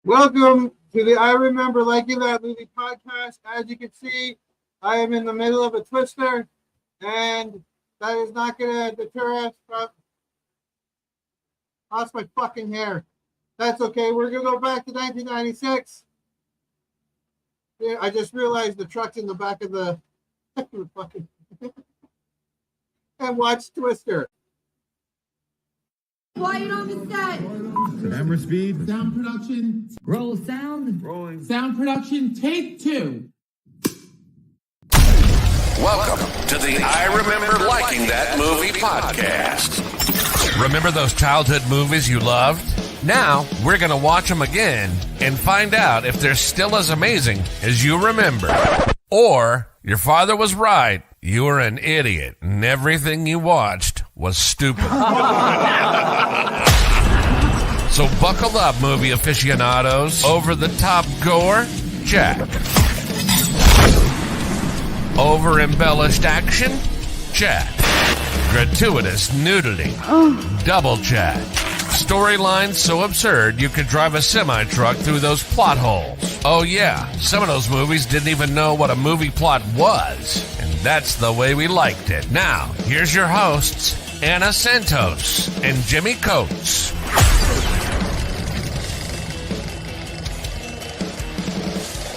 Welcome to the I Remember Liking That Movie podcast. As you can see, I am in the middle of a twister, and that is not going to deter us from... Lost my fucking hair. That's okay. We're going to go back to 1996. Yeah, I just realized the truck's in the back of the fucking... and watch Twister. Quiet on the set. Camera speed. Sound production. Roll sound. Rolling. Sound production. Take 2. Welcome to the I Remember Liking That Movie podcast. Remember those childhood movies you loved? Now we're going to watch them again and find out if they're still as amazing as you remember. Or your father was right. You were an idiot and everything you watched was stupid. So buckle up, movie aficionados. Over-the-top gore? Check. Over-embellished action? Check. Gratuitous nudity? Double check. Storyline so absurd you could drive a semi-truck through those plot holes. Oh yeah, some of those movies didn't even know what a movie plot was. And that's the way we liked it. Now, here's your hosts, Anna Santos and Jimmy Coates.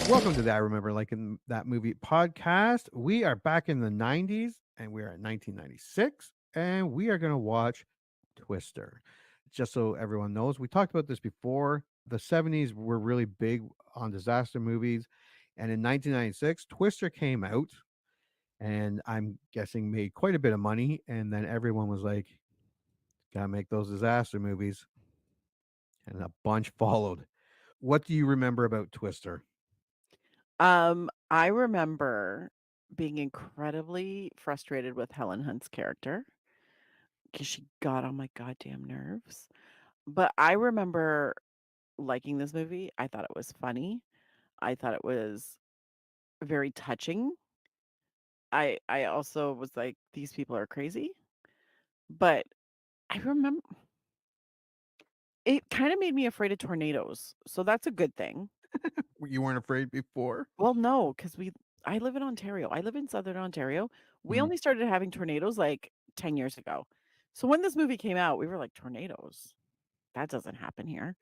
Welcome to the I Remember Liking That Movie podcast. We are back in the 90s, and we are at 1996, and we are going to watch Twister. Just so everyone knows, we talked about this before. The 70s were really big on disaster movies, and in 1996, Twister came out, and I'm guessing made quite a bit of money, and then everyone was like, gotta make those disaster movies, and a bunch followed. What do you remember about Twister? I remember being incredibly frustrated with Helen Hunt's character because she got on my goddamn nerves. But I remember liking this movie. I thought it was funny. I thought it was very touching. I also was like, these people are crazy. But I remember it kind of made me afraid of tornadoes. So that's a good thing. You weren't afraid before? Well, no, because I live in Ontario. I live in Southern Ontario. We only started having tornadoes like 10 years ago. So when this movie came out, we were like, tornadoes? That doesn't happen here.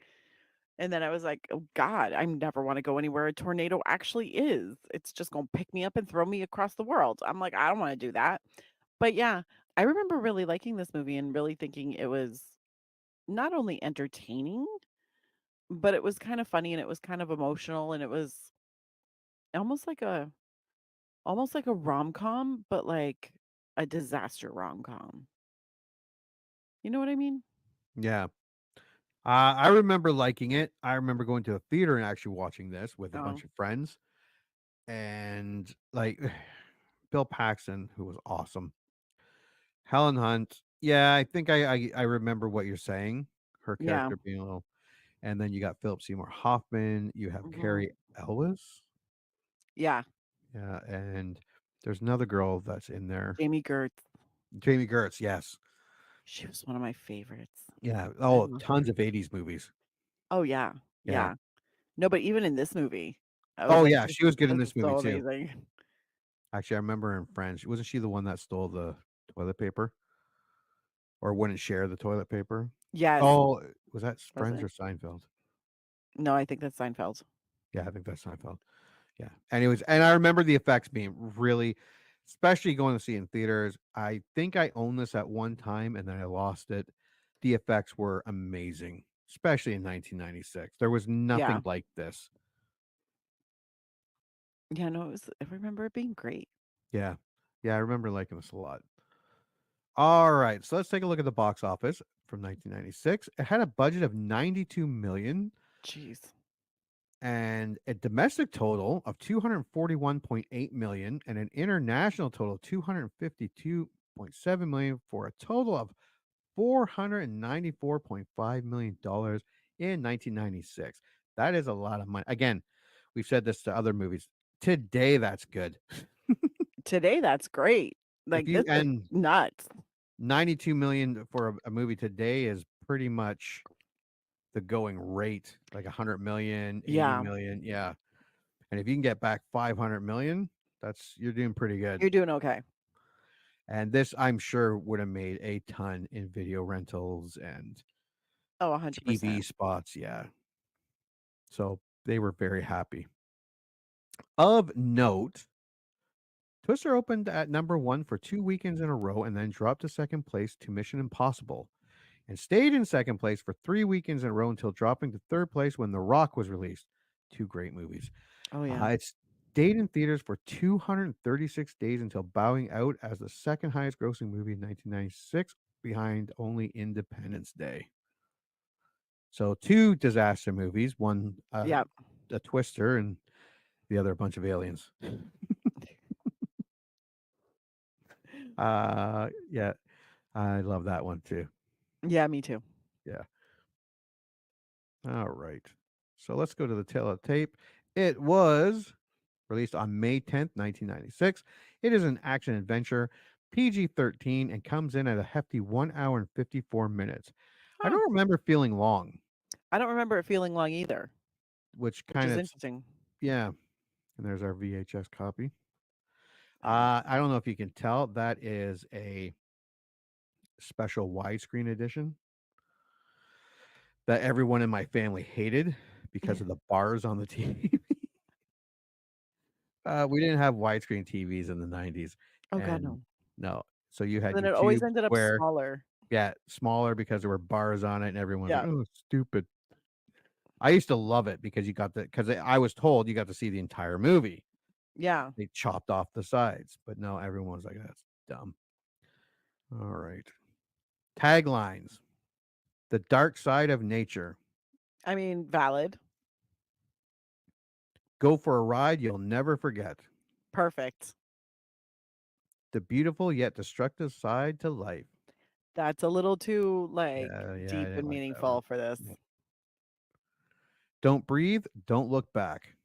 And then I was like, oh God, I never want to go anywhere a tornado actually is. It's just going to pick me up and throw me across the world. I'm like, I don't want to do that. But yeah, I remember really liking this movie and really thinking it was not only entertaining, but it was kind of funny and it was kind of emotional and it was almost like a rom-com, but like a disaster rom-com. You know what I mean? Yeah. I remember liking it. I remember going to a theater and actually watching this with a bunch of friends. And like Bill Paxton, who was awesome. Helen Hunt. Yeah, I think I remember what you're saying. Her character being a little... And then you got Seymour Hoffman. You have Cary Elwes. Yeah. Yeah, and there's another girl that's in there. Jamie Gertz, yes. She was one of my favorites. Yeah. Oh, tons of 80s movies. Oh, yeah. Yeah. No, but even in this movie. Oh, yeah. She was good in this movie, too. Amazing. Actually, I remember her in French. Wasn't she the one that stole the toilet paper? Or wouldn't share the toilet paper? Yes. Oh, was that Friends or Seinfeld? No, I think that's Seinfeld. Yeah, I think that's Seinfeld. Yeah. Anyways, and I remember the effects being really, especially going to see in theaters. I think I owned this at one time and then I lost it. The effects were amazing, especially in 1996. There was nothing like this. Yeah, no, I remember it being great. Yeah. Yeah, I remember liking this a lot. All right, so let's take a look at the box office from 1996. It had a budget of $92 million. Jeez. And a domestic total of $241.8 million and an international total of $252.7 million for a total of $494.5 million in 1996. That is a lot of money. Again, we've said this to other movies. Today, that's good. Today, that's great. Like, this is nuts. 92 million for a movie today is pretty much the going rate, like 100 million, 80 Yeah, million. Yeah. And if you can get back 500 million, you're doing pretty good. you're doing okay. And this, I'm sure, would have made a ton in video rentals and Oh, TV 100%. spots. Yeah. So they were very happy. Of note, Twister opened at number 1 for 2 weekends in a row and then dropped to second place to Mission Impossible and stayed in second place for 3 weekends in a row until dropping to third place when The Rock was released. 2 great movies. Oh, yeah. It stayed in theaters for 236 days until bowing out as the second highest grossing movie in 1996, behind only Independence Day. So 2 disaster movies, one Yep. a Twister and the other a bunch of aliens. Yeah, I love that one too. Yeah, me too. Yeah. All right. So let's go to the tail of the tape. It was released on May 10th, 1996. It is an action adventure, PG-13, and comes in at a hefty 1 hour and 54 minutes. I Oh, don't remember feeling long, I don't remember it feeling long either, which which kind is of, interesting. yeah. And there's our VHS copy. I don't know if you can tell, that is a special widescreen edition that everyone in my family hated because of the bars on the TV. We didn't have widescreen TVs in the 90s, Oh, God, and no. no. So you had Then your it always tube ended up square, smaller. yeah, smaller because there were bars on it, and everyone's like, Yeah. "Oh, stupid." I used to love it because I was told you got to see the entire movie. Yeah. They chopped off the sides, but no, everyone was like, "That's dumb." All right. Taglines: The dark side of nature. I mean, valid. Go for a ride you'll never forget. Perfect. The beautiful yet destructive side to life. That's a little too, like, Yeah, I deep didn't and like that one. meaningful for this. Yeah. Don't breathe, don't look back.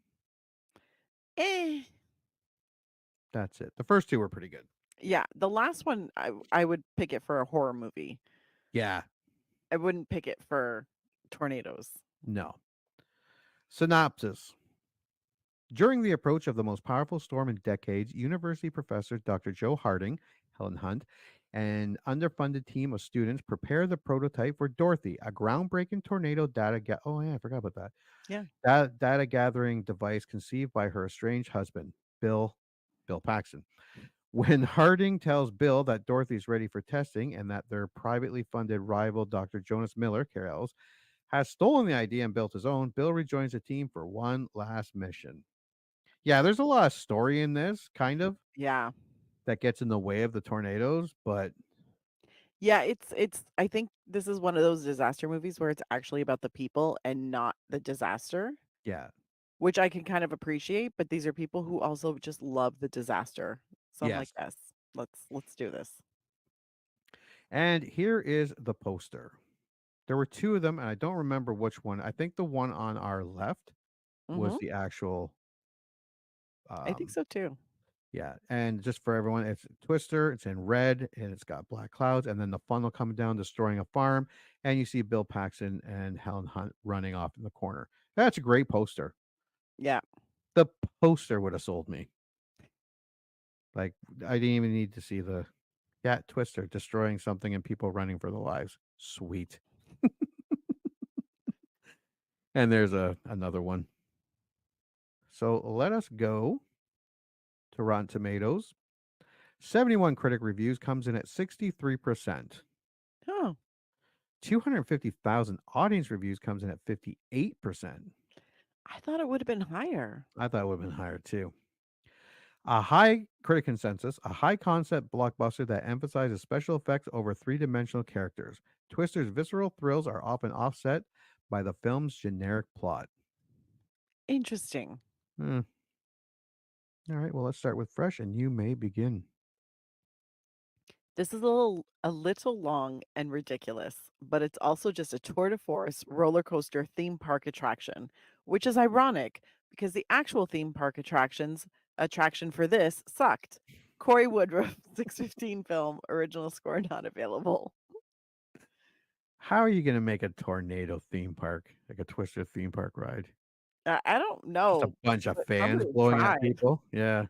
Eh. That's it. The first 2 were pretty good. Yeah, the last one, I would pick it for a horror movie. Yeah. I wouldn't pick it for tornadoes. No. Synopsis. During the approach of the most powerful storm in decades, university professor Dr. Joe Harding, Helen Hunt, and underfunded team of students prepare the prototype for Dorothy, a groundbreaking tornado oh yeah, I forgot about that. Yeah. Data gathering device conceived by her estranged husband, Bill Paxton. When Harding tells Bill that Dorothy's ready for testing and that their privately funded rival, Dr. Jonas Miller, Cary Elwes, has stolen the idea and built his own, Bill rejoins the team for one last mission. Yeah, there's a lot of story in this, kind of, Yeah. that gets in the way of the tornadoes, but Yeah, it's I think this is one of those disaster movies where it's actually about the people and not the disaster, yeah, which I can kind of appreciate, but these are people who also just love the disaster. So I'm like, yes. "Yes, let's do this." And here is the poster. There were 2 of them, and I don't remember which one. I think the one on our left was Mhm. the actual, I think um so too. yeah, and just for everyone, it's Twister, it's in red, and it's got black clouds, and then the funnel coming down, destroying a farm, and you see Bill Paxton and Helen Hunt running off in the corner. That's a great poster. Yeah. The poster would have sold me. Like, I didn't even need to see Twister destroying something and people running for their lives. Sweet. And there's another one. So let us go to Rotten Tomatoes. 71 critic reviews, comes in at 63%. Oh, 250,000 audience reviews, comes in at 58%. I thought it would have been higher. I thought it would have been higher too. A high critic consensus, a high concept blockbuster that emphasizes special effects over 3-dimensional characters. Twister's visceral thrills are often offset by the film's generic plot. Interesting. Hmm. All right, well, let's start with Fresh, and you may begin. This is a little long and ridiculous, but it's also just a tour de force roller coaster theme park attraction, which is ironic because the actual theme park attraction for this sucked. Corey Woodruff, 615 film, original score not available. How are you going to make a tornado theme park, like a Twister theme park ride? I don't Just a know, bunch of but fans somebody blowing at tried. people. Yeah.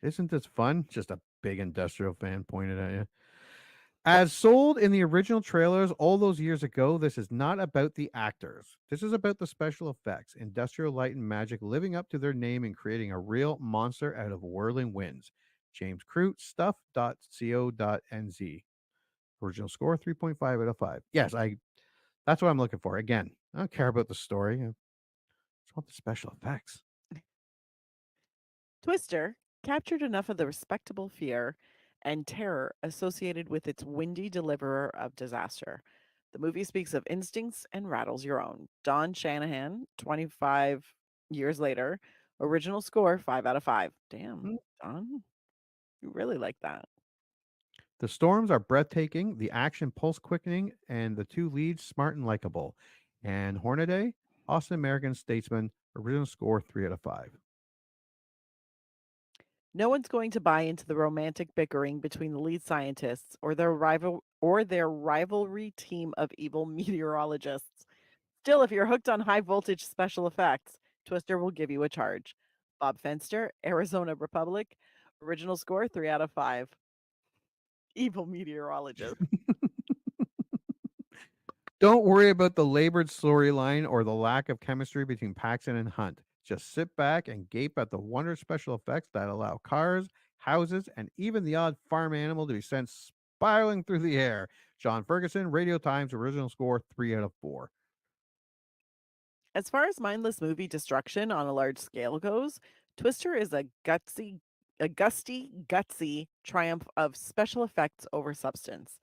Isn't this fun? Just a big industrial fan pointed at you. As sold in the original trailers all those years ago, this is not about the actors. This is about the special effects, industrial light and magic living up to their name and creating a real monster out of whirling winds. James Crute, stuff.co.nz. Original score 3.5 out of 5. Yes, that's what I'm looking for. Again, I don't care about the story. I just want the special effects. Twister captured enough of the respectable fear and terror associated with its windy deliverer of disaster. The movie speaks of instincts and rattles your own. Don Shanahan, 25 years later, original score 5 out of 5. Damn, Mm. Don, you really like that. The storms are breathtaking, the action pulse quickening, and the two leads smart and likable. And Hornaday, Austin American Statesman, original score 3 out of 5. No one's going to buy into the romantic bickering between the lead scientists or their rivalry team of evil meteorologists. Still, if you're hooked on high voltage special effects, Twister will give you a charge. Bob Fenster, Arizona Republic, original score 3 out of 5. Evil meteorologist. Don't worry about the labored storyline or the lack of chemistry between Paxton and Hunt. Just sit back and gape at the wonder special effects that allow cars, houses, and even the odd farm animal to be sent spiraling through the air. John Ferguson, Radio Times, original score 3 out of 4. As far as mindless movie destruction on a large scale goes, Twister is a gusty triumph of special effects over substance.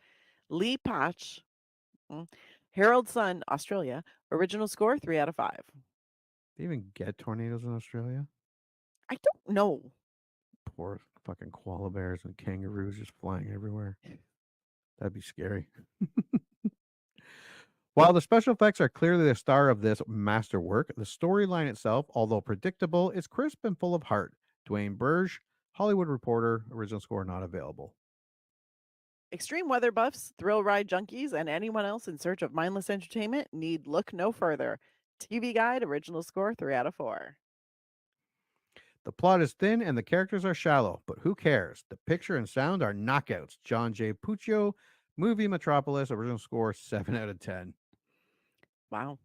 Lee Patch, Harold's Son, Australia, original score 3 out of 5. They even get tornadoes in Australia? I don't know. Poor fucking koala bears and kangaroos just flying everywhere. That'd be scary. While the special effects are clearly the star of this masterwork, the storyline itself, although predictable, is crisp and full of heart. Dwayne Burge, Hollywood Reporter, original score not available. Extreme weather buffs, thrill ride junkies, and anyone else in search of mindless entertainment need look no further. TV Guide, original score 3 out of 4. The plot is thin and the characters are shallow, but who cares? The picture and sound are knockouts. John J. Puccio, Movie Metropolis, original score 7 out of 10. Wow.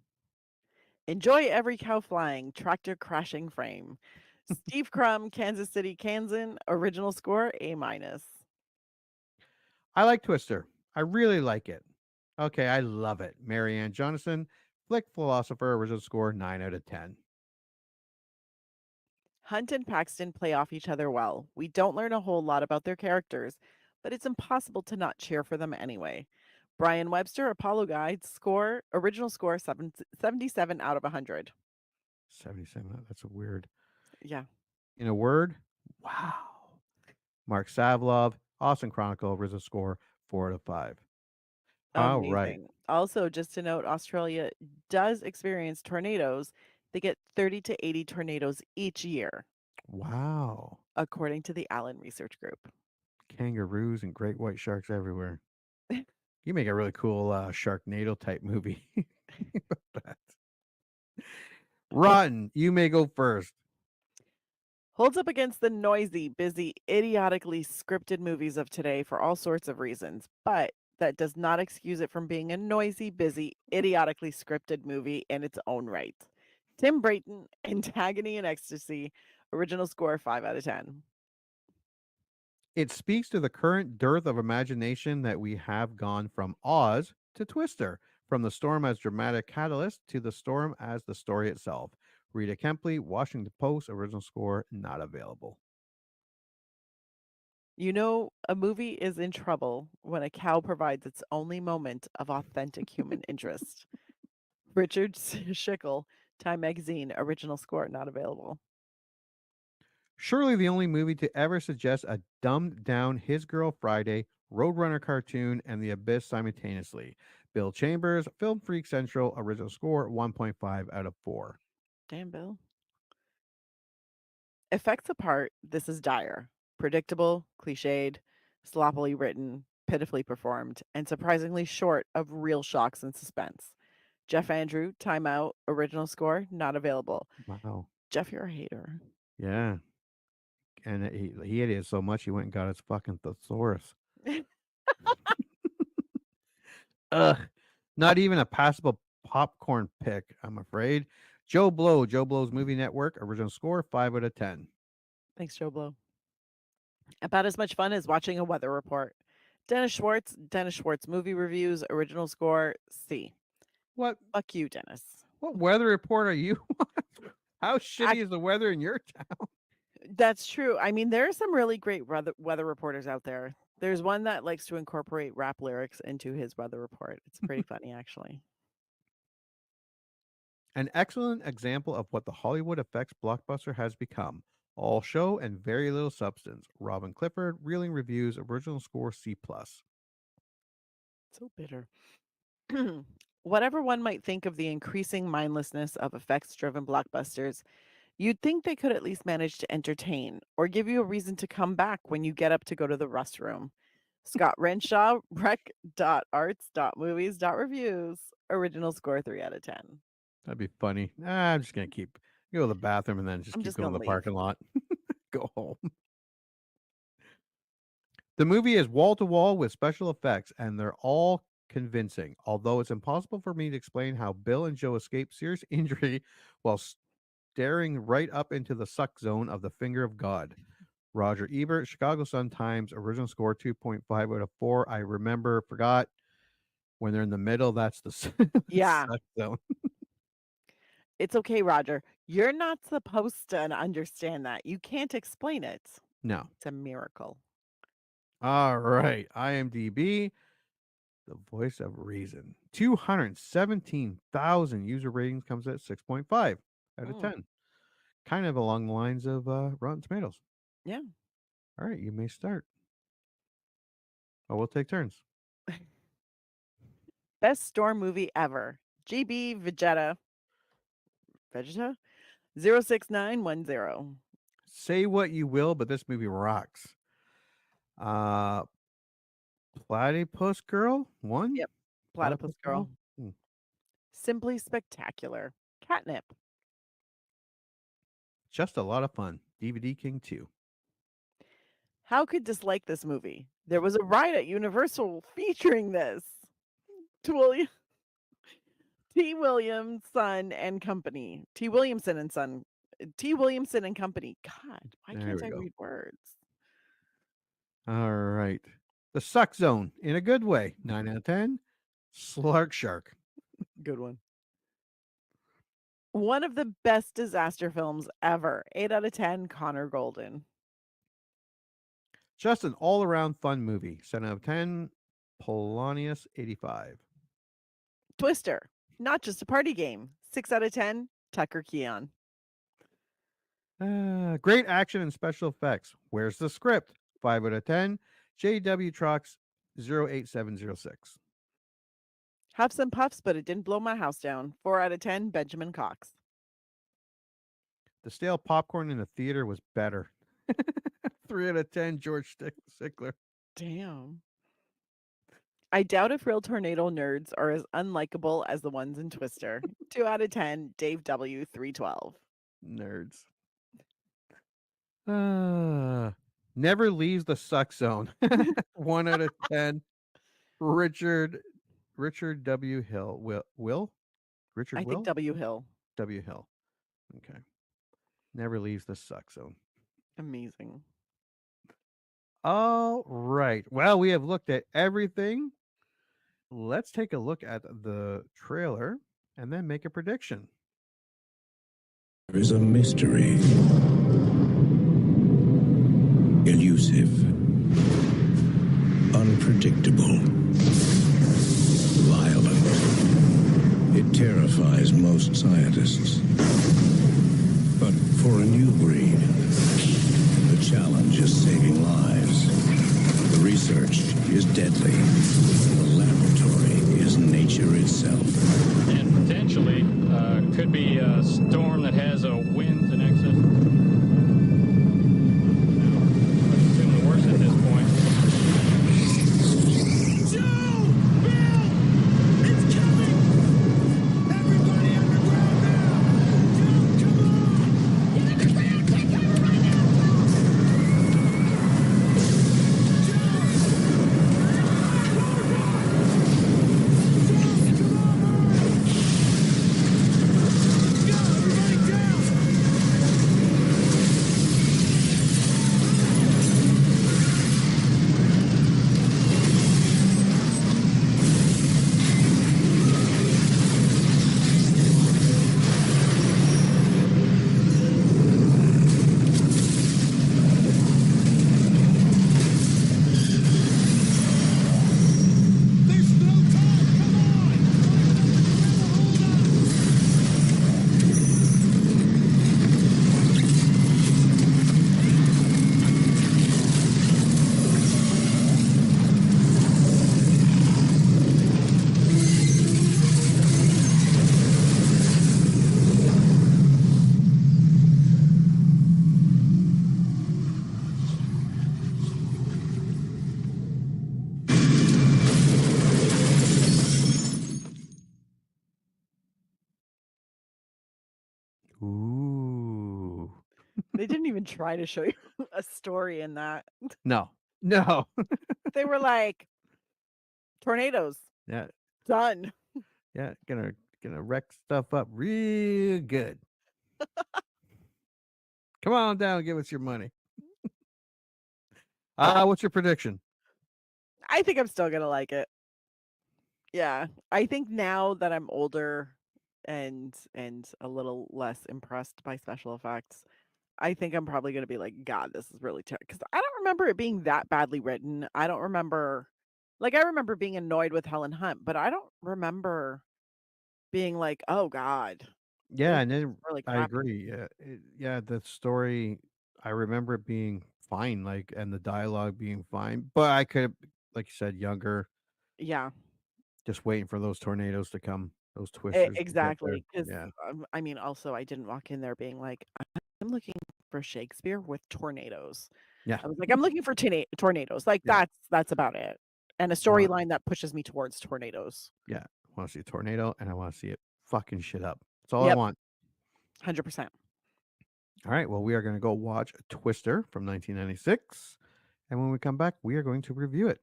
Enjoy every cow flying, tractor crashing frame. Steve Crum, Kansas City, Kansan, original score A minus. I like Twister. I really like it. Okay, I love it. Marianne Jonathan, Flick Philosopher, original score 9 out of 10. Hunt and Paxton play off each other well. We don't learn a whole lot about their characters, but it's impossible to not cheer for them anyway. Brian Webster, Apollo Guide, original score 77 out of 100. 77. That's a weird. Yeah. In a word, wow. Mark Savlov, Austin Chronicle, original score 4 out of 5. All right. Amazing. Also, just to note, Australia does experience tornadoes. They get 30 to 80 tornadoes each year, Wow. according to the Allen Research Group. Kangaroos and great white sharks everywhere. You make a really cool Sharknado type movie. That. Rotten, you may go first. Holds up against the noisy, busy, idiotically scripted movies of today for all sorts of reasons, but that does not excuse it from being a noisy, busy, idiotically scripted movie in its own right. Tim Brayton, Antagony and Ecstasy, original score 5 out of 10. It speaks to the current dearth of imagination that we have gone from Oz to Twister, from the storm as dramatic catalyst to the storm as the story itself. Rita Kempley, Washington Post, original score not available. You know, a movie is in trouble when a cow provides its only moment of authentic human interest. Richard Schickel, Time Magazine, original score not available. Surely the only movie to ever suggest a dumbed down His Girl Friday, Roadrunner cartoon, and The Abyss simultaneously. Bill Chambers, Film Freak Central, original score 1.5 out of 4. Damn, Bill. Effects apart, this is dire. Predictable, cliched, sloppily written, pitifully performed, and surprisingly short of real shocks and suspense. Jeff Andrew, timeout, original score, not available. Wow. Jeff, you're a hater. Yeah. And he hated it so much he went and got his fucking thesaurus. Ugh. Not even a passable popcorn pick, I'm afraid. Joe Blow, Joe Blow's Movie Network, original score, 5 out of 10. Thanks, Joe Blow. About as much fun as watching a weather report. Dennis Schwartz, movie reviews, original score, C. What Fuck you, Dennis. what weather report are you on? How shitty is the weather in your town? That's true. I mean, there are some really great weather reporters out there. There's one that likes to incorporate rap lyrics into his weather report. It's pretty funny, actually. An excellent example of what the Hollywood effects blockbuster has become. All show and very little substance. Robin Clifford, Reeling Reviews, original score, C+. So bitter. Whatever one might think of the increasing mindlessness of effects-driven blockbusters, you'd think they could at least manage to entertain or give you a reason to come back when you get up to go to the restroom. Scott Renshaw, rec.arts.movies.reviews, original score, 3 out of 10. That'd be funny. I'm just going to go to the bathroom and then I'm keep just going to gonna the leave. parking lot. Go home. The movie is wall to wall with special effects, and they're all convincing, although it's impossible for me to explain how Bill and Joe escape serious injury while staring right up into the suck zone of the finger of God. Roger Ebert, Chicago Sun-Times, original score 2.5 out of 4. I forgot when they're in the middle, that's the Yeah. suck zone. It's okay, Roger. You're not supposed to understand that. You can't explain it. No. It's a miracle. All right. IMDb, the voice of reason. 217,000 user ratings, comes at 6.5 out of 10. Kind of along the lines of Rotten Tomatoes. Yeah. All right. You may start. Oh, we'll take turns. Best storm movie ever. GB Vegeta 06910. Say what you will, but this movie rocks. Platypus Girl 1? Yep. Platypus Girl. Hmm. Simply spectacular. Catnip. Just a lot of fun. DVD King 2. How could dislike this movie? There was a ride at Universal featuring this. T. Williamson and Company. T. Williamson and Son. T. Williamson and Company. God, why There can't we I go. read words? All right. The Suck Zone, in a good way. 9 out of 10. Slark Shark. Good one. One of the best disaster films ever. 8 out of 10. Connor Golden. Just an all-around fun movie. 7 out of 10. Polonius 85. Twister. Not just a party game. 6 out of 10. Tucker Keon. Great action and special effects. Where's the script? 5 out of 10. JW Trucks 08706. Have some puffs, but it didn't blow my house down. 4 out of 10. Benjamin Cox. The stale popcorn in the theater was better. 3 out of 10. George Sickler. Damn. I doubt if real tornado nerds are as unlikable as the ones in Twister. 2 out of 10. Dave W. 312. Nerds. Never leaves the suck zone. 1 out of 10. Richard W. Hill. Will? Richard I Will? think W. Hill. W. Hill. Okay. Never leaves the suck zone. Amazing. All right. Well, we have looked at everything. Let's take a look at the trailer and then make a prediction. There is a mystery. Elusive. Unpredictable. Violent. It terrifies most scientists. But for a new breed, the challenge is saving lives. The research is deadly. The laboratory is nature itself. And potentially could be a storm that has a winds in excess. I assume the worst at this point. They didn't even try to show you a story in that. No. They were like, tornadoes, Yeah. done. Yeah. Gonna wreck stuff up real good. Come on down and give us your money. What's your prediction? I think I'm still gonna like it. Yeah, I think now that I'm older and a little less impressed by special effects, I think I'm probably gonna be like, God, this is really terrible. Because I don't remember it being that badly written. I don't remember, I remember being annoyed with Helen Hunt, but I don't remember being like, oh God, Yeah, this and is then really I crappy. agree. Yeah, the story, I remember it being fine, like, and the dialogue being fine. But I could, like you said, younger, Yeah, just waiting for those tornadoes to come, those twisters to get there. exactly. Because Yeah, I mean, also, I didn't walk in there being like, I'm looking for Shakespeare with tornadoes. yeah, I was like, I'm looking for tornadoes. Like yeah, that's about it. And a want, storyline that pushes me towards tornadoes. yeah. I want to see a tornado, and I want to see it fucking shit up. That's all I Yep, want. 100%. All right, well, we are going to go watch Twister from 1996, and when we come back, we are going to review it.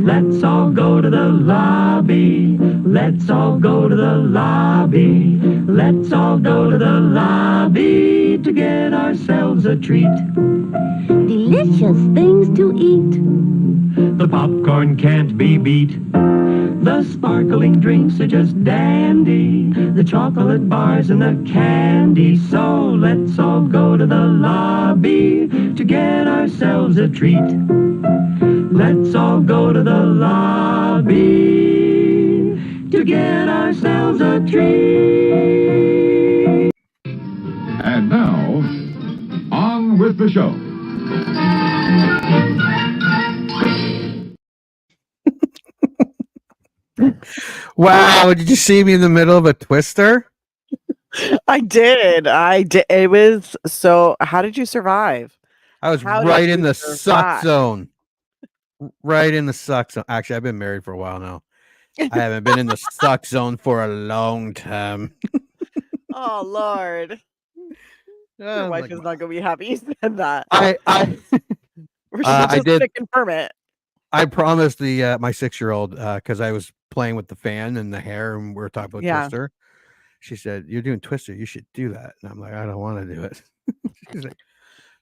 Let's all go to the lobby. Let's all go to the lobby. Let's all go to the lobby to get ourselves a treat. Delicious things to eat. The popcorn can't be beat. The sparkling drinks are just dandy. The chocolate bars and the candy. So let's all go to the lobby to get ourselves a treat. Let's all go to the lobby to get ourselves a treat. And now, on with the show. Wow, did you see me in the middle of a Twister? I did. It was so. How did you survive? I was How right did in you the survive? suck zone. Right in the suck zone. Actually, I've been married for a while now. I haven't been in the suck zone for a long time. Oh Lord, your wife Like, is not gonna be happy you said that. I Or she's I just did. gonna confirm it. I promised the my 6-year-old because I was playing with the fan and the hair, and we were talking about Yeah. Twister. She said, "You're doing Twister. You should do that." And I'm like, "I don't want to do it." She's like,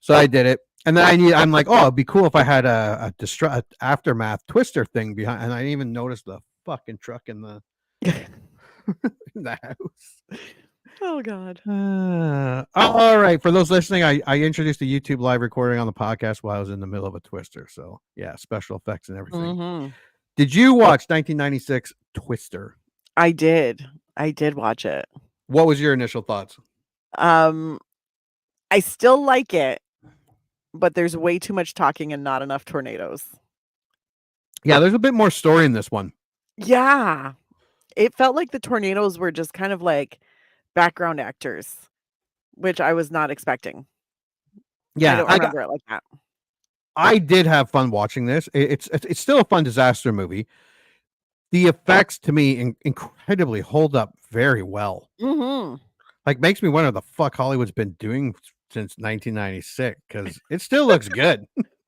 so I did it, and then I'm like, "Oh, it'd be cool if I had a aftermath Twister thing behind." And I didn't even notice the fucking truck in the in the house. Oh God. All right. For those listening, I introduced the YouTube live recording on the podcast while I was in the middle of a Twister. So yeah, special effects and everything. Mm-hmm. Did you watch 1996 Twister? I did. I did watch it. What was your initial thoughts? I still like it, but there's way too much talking and not enough tornadoes. Yeah, there's a bit more story in this one. Yeah. It felt like the tornadoes were just kind of like background actors, which I was not expecting. Yeah, I don't remember it like that. I did have fun watching this. It's still a fun disaster movie. The effects to me incredibly hold up very well. Mm-hmm. Like makes me wonder the fuck Hollywood's been doing since 1996 because it still looks good.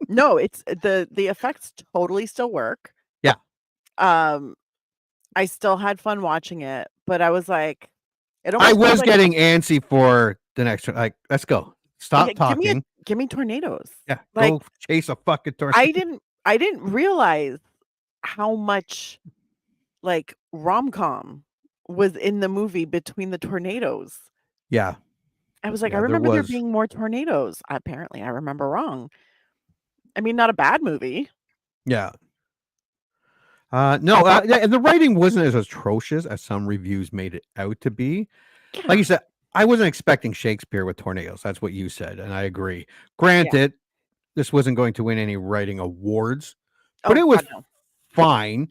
No, it's the effects totally still work. Yeah. I still had fun watching it, but I was like, I was getting antsy for the next one. Like, let's go. Stop talking. Give me tornadoes. Yeah, like, go chase a fucking tornado. I didn't realize how much like rom-com was in the movie between the tornadoes. Yeah. I was like, I remember there being more tornadoes. Apparently, I remember wrong. I mean, not a bad movie. Yeah. No, and the writing wasn't as atrocious as some reviews made it out to be. Yeah. Like you said, I wasn't expecting Shakespeare with tornadoes. That's what you said, and I agree. Granted, this wasn't going to win any writing awards, but it was fine.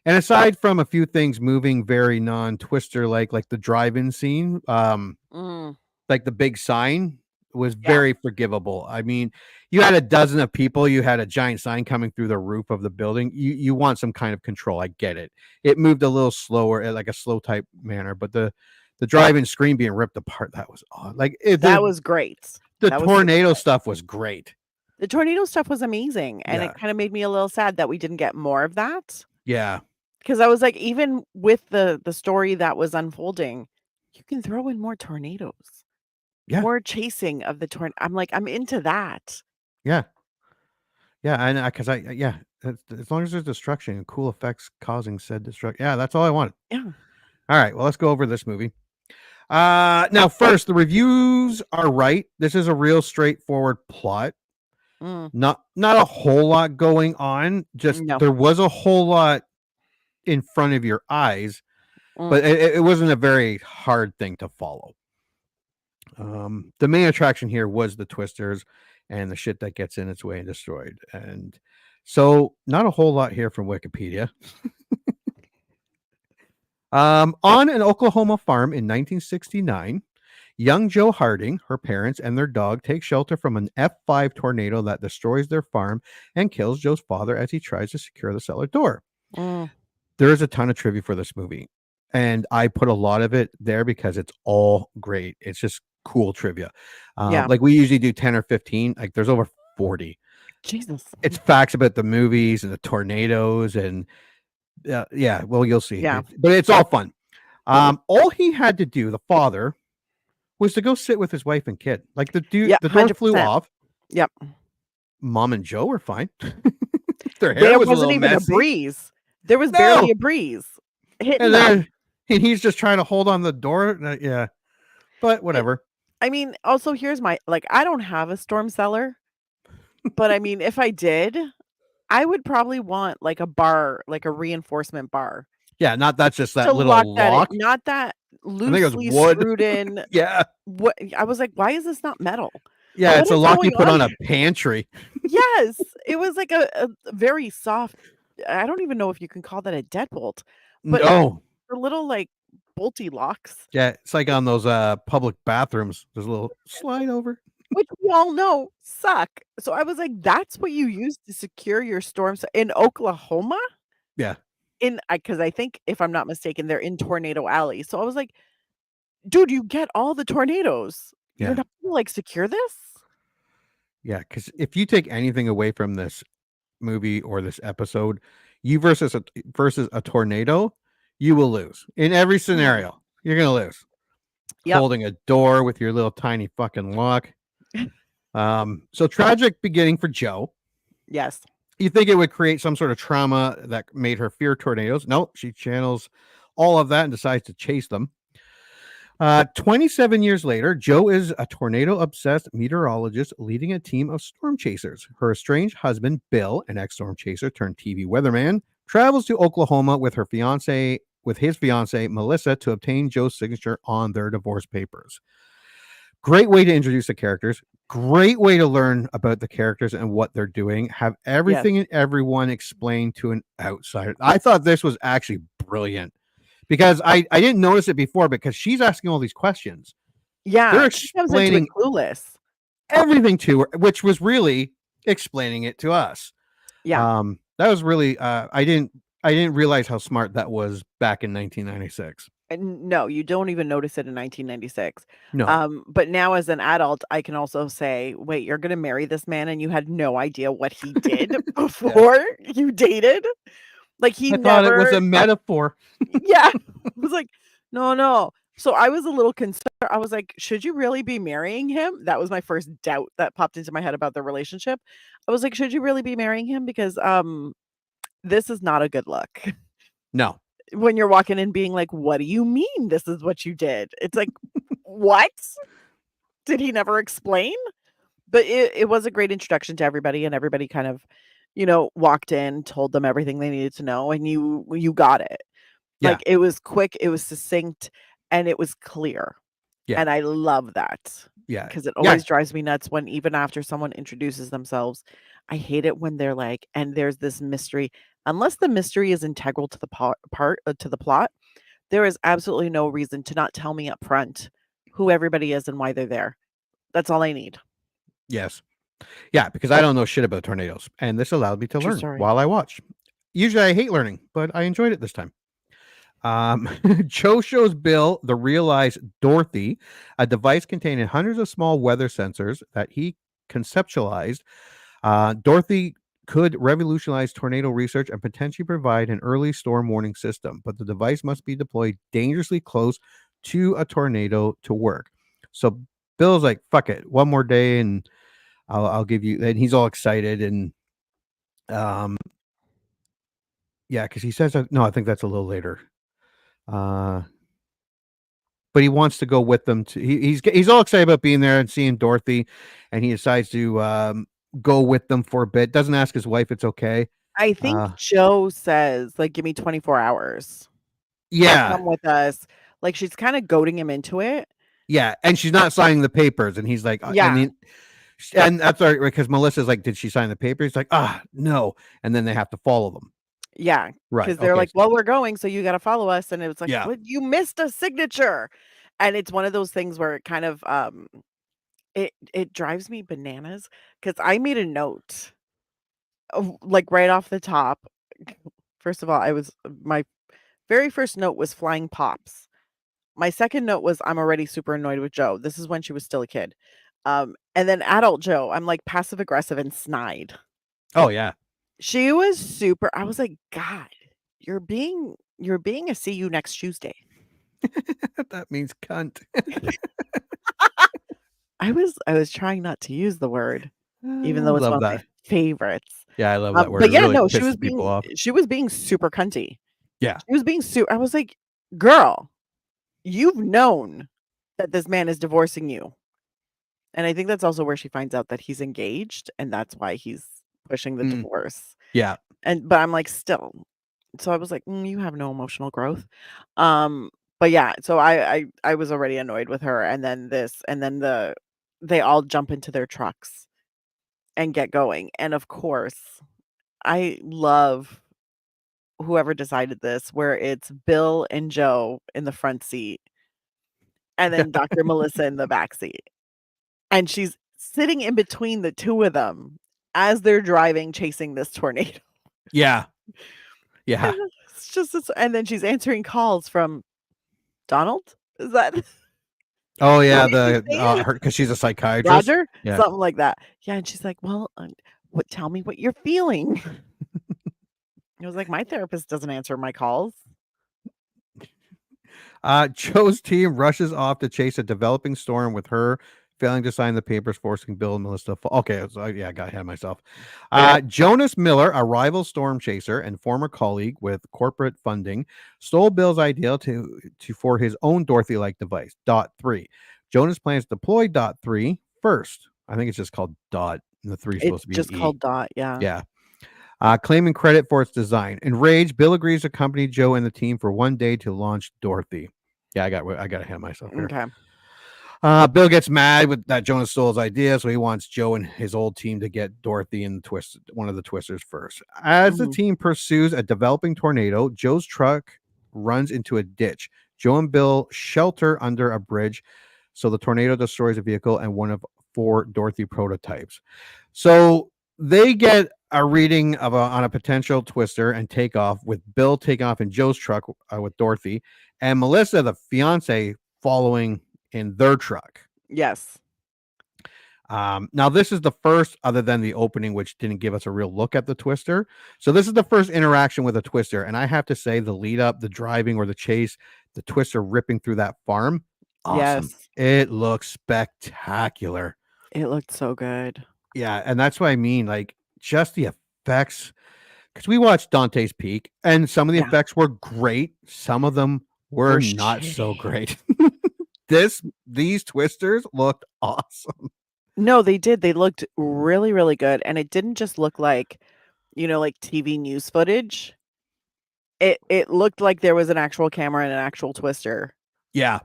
And aside from a few things moving very non-Twister like the drive-in scene, like the big sign was very forgivable. I mean, you had a dozen of people, you had a giant sign coming through the roof of the building. You want some kind of control. I get it. It moved a little slower, like a slow type manner, but the The drive-in screen being ripped apart, that was odd. Like that was great. The That was tornado stuff was great. The tornado stuff was amazing, and Yeah. it kind of made me a little sad that we didn't get more of that. Yeah. Because I was like, even with the story that was unfolding, you can throw in more tornadoes. Yeah. More chasing of the tornado. I'm like, I'm into that. Yeah. Yeah, and because as long as there's destruction and cool effects causing said destruction. Yeah, that's all I wanted. Yeah. All right, well, let's go over this movie. Now, first, the reviews are right. This is a real straightforward plot. Not a whole lot going on. Just there was a whole lot in front of your eyes, but it wasn't a very hard thing to follow. The main attraction here was the twisters and the shit that gets in its way and destroyed. And so not a whole lot here from Wikipedia. On an Oklahoma farm in 1969, young Joe Harding, her parents, and their dog take shelter from an F5 tornado that destroys their farm and kills Joe's father as he tries to secure the cellar door. There is a ton of trivia for this movie, and I put a lot of it there because it's all great. It's just cool trivia. Like we usually do 10 or 15. Like there's over 40. Jesus. It's facts about the movies and the tornadoes and well, you'll see. Yeah. But it's all fun. All he had to do, the father, was to go sit with his wife and kid. Like the door 100%. flew off. Yep. Mom and Joe were fine. Their hair There was wasn't a even messy. a breeze. There was barely a breeze. And he's just trying to hold on the door. Yeah. But whatever. I mean, also here's my I don't have a storm cellar, but I mean, if I did, I would probably want like a bar, like a reinforcement bar. Yeah, that's just that to little lock that in, lock. not that I think it was loosely wood. screwed in. Yeah. What I was like, why is this not metal? Yeah, What it's a is lock you going put on a here? pantry. Yes, it was like a very soft. I don't even know if you can call that a deadbolt, but No. the little like bolty locks, Yeah, it's like on those public bathrooms. There's a little slide over. which we all know suck. So I was like, that's what you use to secure your storms in Oklahoma? Yeah. Because I think, if I'm not mistaken, they're in Tornado Alley. So I was like, dude, you get all the tornadoes. Yeah. You're not gonna like secure this? Yeah, because if you take anything away from this movie or this episode, you versus a tornado, you will lose in every scenario. You're gonna lose. Yep. Holding a door with your little tiny fucking lock. So tragic beginning for Joe. Yes. You think it would create some sort of trauma that made her fear tornadoes? No, she channels all of that and decides to chase them. 27 years later, Joe is a tornado-obsessed meteorologist leading a team of storm chasers. Her estranged husband, Bill, an ex-storm chaser turned TV weatherman, travels to Oklahoma with his fiancee, Melissa, to obtain Joe's signature on their divorce papers. Great way to introduce the characters. Great way to learn about the characters and what they're doing. Have everything and everyone explained to an outsider. I thought this was actually brilliant. Because I didn't notice it before because she's asking all these questions. Yeah, They're she comes into it explaining clueless. everything to her, which was really explaining it to us. Yeah. That was really I didn't realize how smart that was back in 1996. And no, you don't even notice it in 1996. No. But now as an adult, I can also say, wait, you're going to marry this man and you had no idea what he did before you dated? Like he thought it was a metaphor. Yeah. I was like, no. So I was a little concerned. I was like, should you really be marrying him? That was my first doubt that popped into my head about the relationship. I was like, should you really be marrying him? Because this is not a good look. No. When you're walking in being like, what do you mean this is what you did? It's like, what? Did he never explain? But it was a great introduction to everybody, and everybody kind of, walked in, told them everything they needed to know, and you got it. Yeah. Like, it was quick, it was succinct, and it was clear. Yeah. And I love that. Yeah. Because it always drives me nuts when, even after someone introduces themselves, I hate it when they're like, and there's this mystery. Unless the mystery is integral to the plot, there is absolutely no reason to not tell me up front who everybody is and why they're there. That's all I need. Yes. Yeah, because I don't know shit about tornadoes, and this allowed me to learn while I watch. Usually I hate learning, but I enjoyed it this time. Joe shows Bill the realized Dorothy, a device containing hundreds of small weather sensors that he conceptualized. Dorothy could revolutionize tornado research and potentially provide an early storm warning system, but the device must be deployed dangerously close to a tornado to work. So Bill's like, "Fuck it, one more day, and I'll give you." And he's all excited, and yeah, because he says, "No, I think that's a little later." But he wants to go with them. He's all excited about being there and seeing Dorothy, and he decides to go with them for a bit. Doesn't ask his wife; it's okay. I think Joe says, like, give me 24 hours. Yeah. Come with us. Like, she's kind of goading him into it. Yeah, and she's not signing the papers, and he's like, Yeah. and that's all right, because Melissa's like, did she sign the paper? He's like, no, and then they have to follow them. Yeah, Right. because they're like, well, we're going, so you got to follow us, and it was like, Yeah. but you missed a signature, and it's one of those things where it kind of it drives me bananas because I made a note, like right off the top. First of all, my very first note was flying pops. My second note was I'm already super annoyed with Joe. This is when she was still a kid. And then adult Joe, I'm like passive aggressive and snide. Oh yeah. She was super. I was like, God, you're being a see you next Tuesday. That means cunt. I was trying not to use the word, even though it's one of my favorites. Yeah, I love that word. But yeah, really no, she was being super cunty. Yeah. She was being super. I was like, girl, you've known that this man is divorcing you. And I think that's also where she finds out that he's engaged, and that's why he's pushing the divorce. Yeah. But I'm like, still. So I was like, you have no emotional growth. But yeah, so I was already annoyed with her, and then they all jump into their trucks and get going. And of course, I love whoever decided this, where it's Bill and Joe in the front seat, and then Dr. Melissa in the back seat. And she's sitting in between the two of them as they're driving, chasing this tornado. Yeah. Yeah. It's just and then she's answering calls from Donald. Is that? Oh yeah, because she's a psychiatrist. Roger, yeah. Something like that. Yeah, and she's like, "Well, tell me what you're feeling." I was like, "My therapist doesn't answer my calls." Joe's team rushes off to chase a developing storm with her failing to sign the papers, forcing Bill and Melissa to fall. Okay, so I got ahead of myself. Jonas Miller, a rival storm chaser and former colleague with corporate funding, stole Bill's idea for his own Dorothy-like device, Dot 3. Jonas plans to deploy Dot 3 first. I think it's just called Dot, and the 3 is supposed to be just called Dot, yeah. Yeah. Claiming credit for its design. Enraged, Bill agrees to accompany Joe and the team for one day to launch Dorothy. Yeah, I got ahead of myself here. Okay. Bill gets mad with that Jonas stole his idea, so he wants Joe and his old team to get Dorothy and one of the Twisters first. As the team pursues a developing tornado, Joe's truck runs into a ditch. Joe and Bill shelter under a bridge, so the tornado destroys a vehicle and one of 4 Dorothy prototypes. So they get a reading on a potential Twister and take off, with Bill taking off in Joe's truck with Dorothy, and Melissa, the fiance, following in their truck. Yes. Now this is the first, other than the opening, which didn't give us a real look at the Twister. So this is the first interaction with a Twister, and I have to say, the lead up, the driving or the chase, the Twister ripping through that farm, awesome. Yes, it looks spectacular. It looked so good. Yeah, and that's what I mean, like just the effects. Because we watched Dante's Peak, and some of the effects were great. Some of them were not so great. These Twisters looked awesome. No, they did. They looked really, really good. And it didn't just look like, like TV news footage. It looked like there was an actual camera and an actual Twister. Yeah.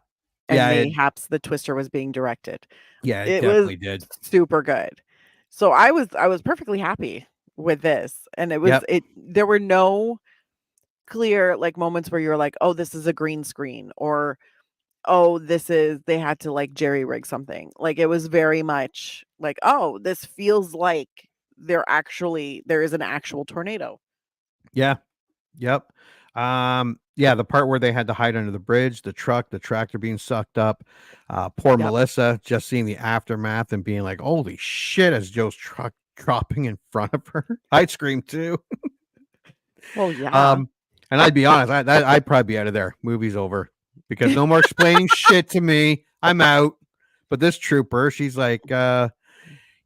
And mayhaps the Twister was being directed. Yeah, it definitely did. Super good. So I was perfectly happy with this. And it was there were no clear like moments where you're like, oh, this is a green screen, or oh, they had to like jerry rig something. Like it was very much like, oh, this feels like there is an actual tornado. Yeah. Yep. Yeah, the part where they had to hide under the bridge, the tractor being sucked up. Poor Melissa just seeing the aftermath and being like, "Holy shit!" as Joe's truck dropping in front of her. I'd scream too. Well, yeah. And I'd be honest, I'd probably be out of there. Movie's over because no more explaining shit to me. I'm out. But this trooper, she's like, yeah,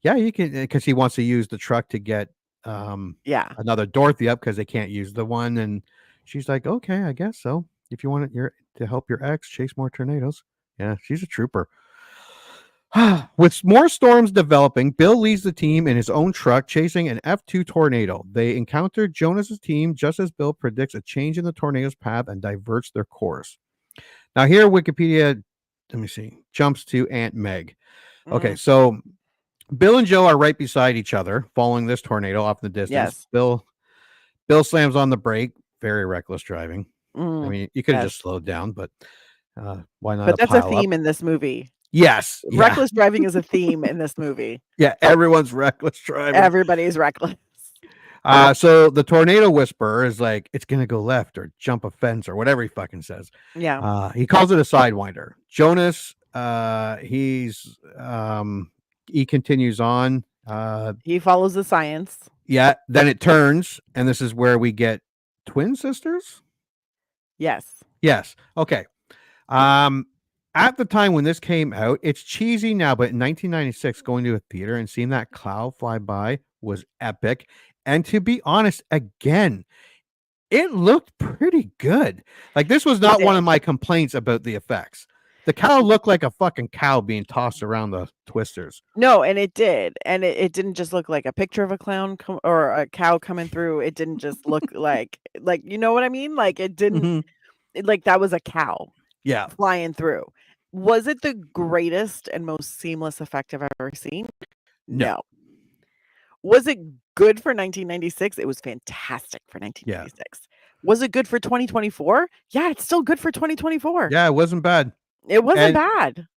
you can, because he wants to use the truck to get another Dorothy up because they can't use the one. And she's like, okay, I guess so. If you want to help your ex chase more tornadoes. Yeah, she's a trooper. With more storms developing, Bill leads the team in his own truck chasing an F2 tornado. They encounter Jonas's team just as Bill predicts a change in the tornado's path and diverts their course. Now here, Wikipedia, let me see, jumps to Aunt Meg. Okay, so Bill and Joe are right beside each other following this tornado off in the distance. Yes. Bill slams on the brake. Very reckless driving. I mean, you could have just slowed down, but why not? But that's a theme in this movie. Yes. Reckless driving is a theme in this movie. Yeah, everyone's reckless driving. Everybody's reckless. So the tornado whisperer is like, it's going to go left or jump a fence or whatever he fucking says. Yeah. He calls it a sidewinder. Jonas, he continues on. He follows the science. Yeah. Then it turns, and this is where we get twin sisters. Yes. Yes. Okay. At the time when this came out, it's cheesy now, but in 1996, going to a theater and seeing that cloud fly by was epic. And to be honest, again, it looked pretty good. Like, this was not one of my complaints about the effects. The cow looked like a fucking cow being tossed around the twisters. No, and it did. And it didn't just look like a picture of a clown or a cow coming through. It didn't just look like, you know what I mean? Like, it didn't, like, that was a cow. Yeah. Flying through. Was it the greatest and most seamless effect I've ever seen? No. Was it good for 1996? It was fantastic for 1996. Yeah. Was it good for 2024? Yeah, it's still good for 2024. Yeah, it wasn't bad. It wasn't bad.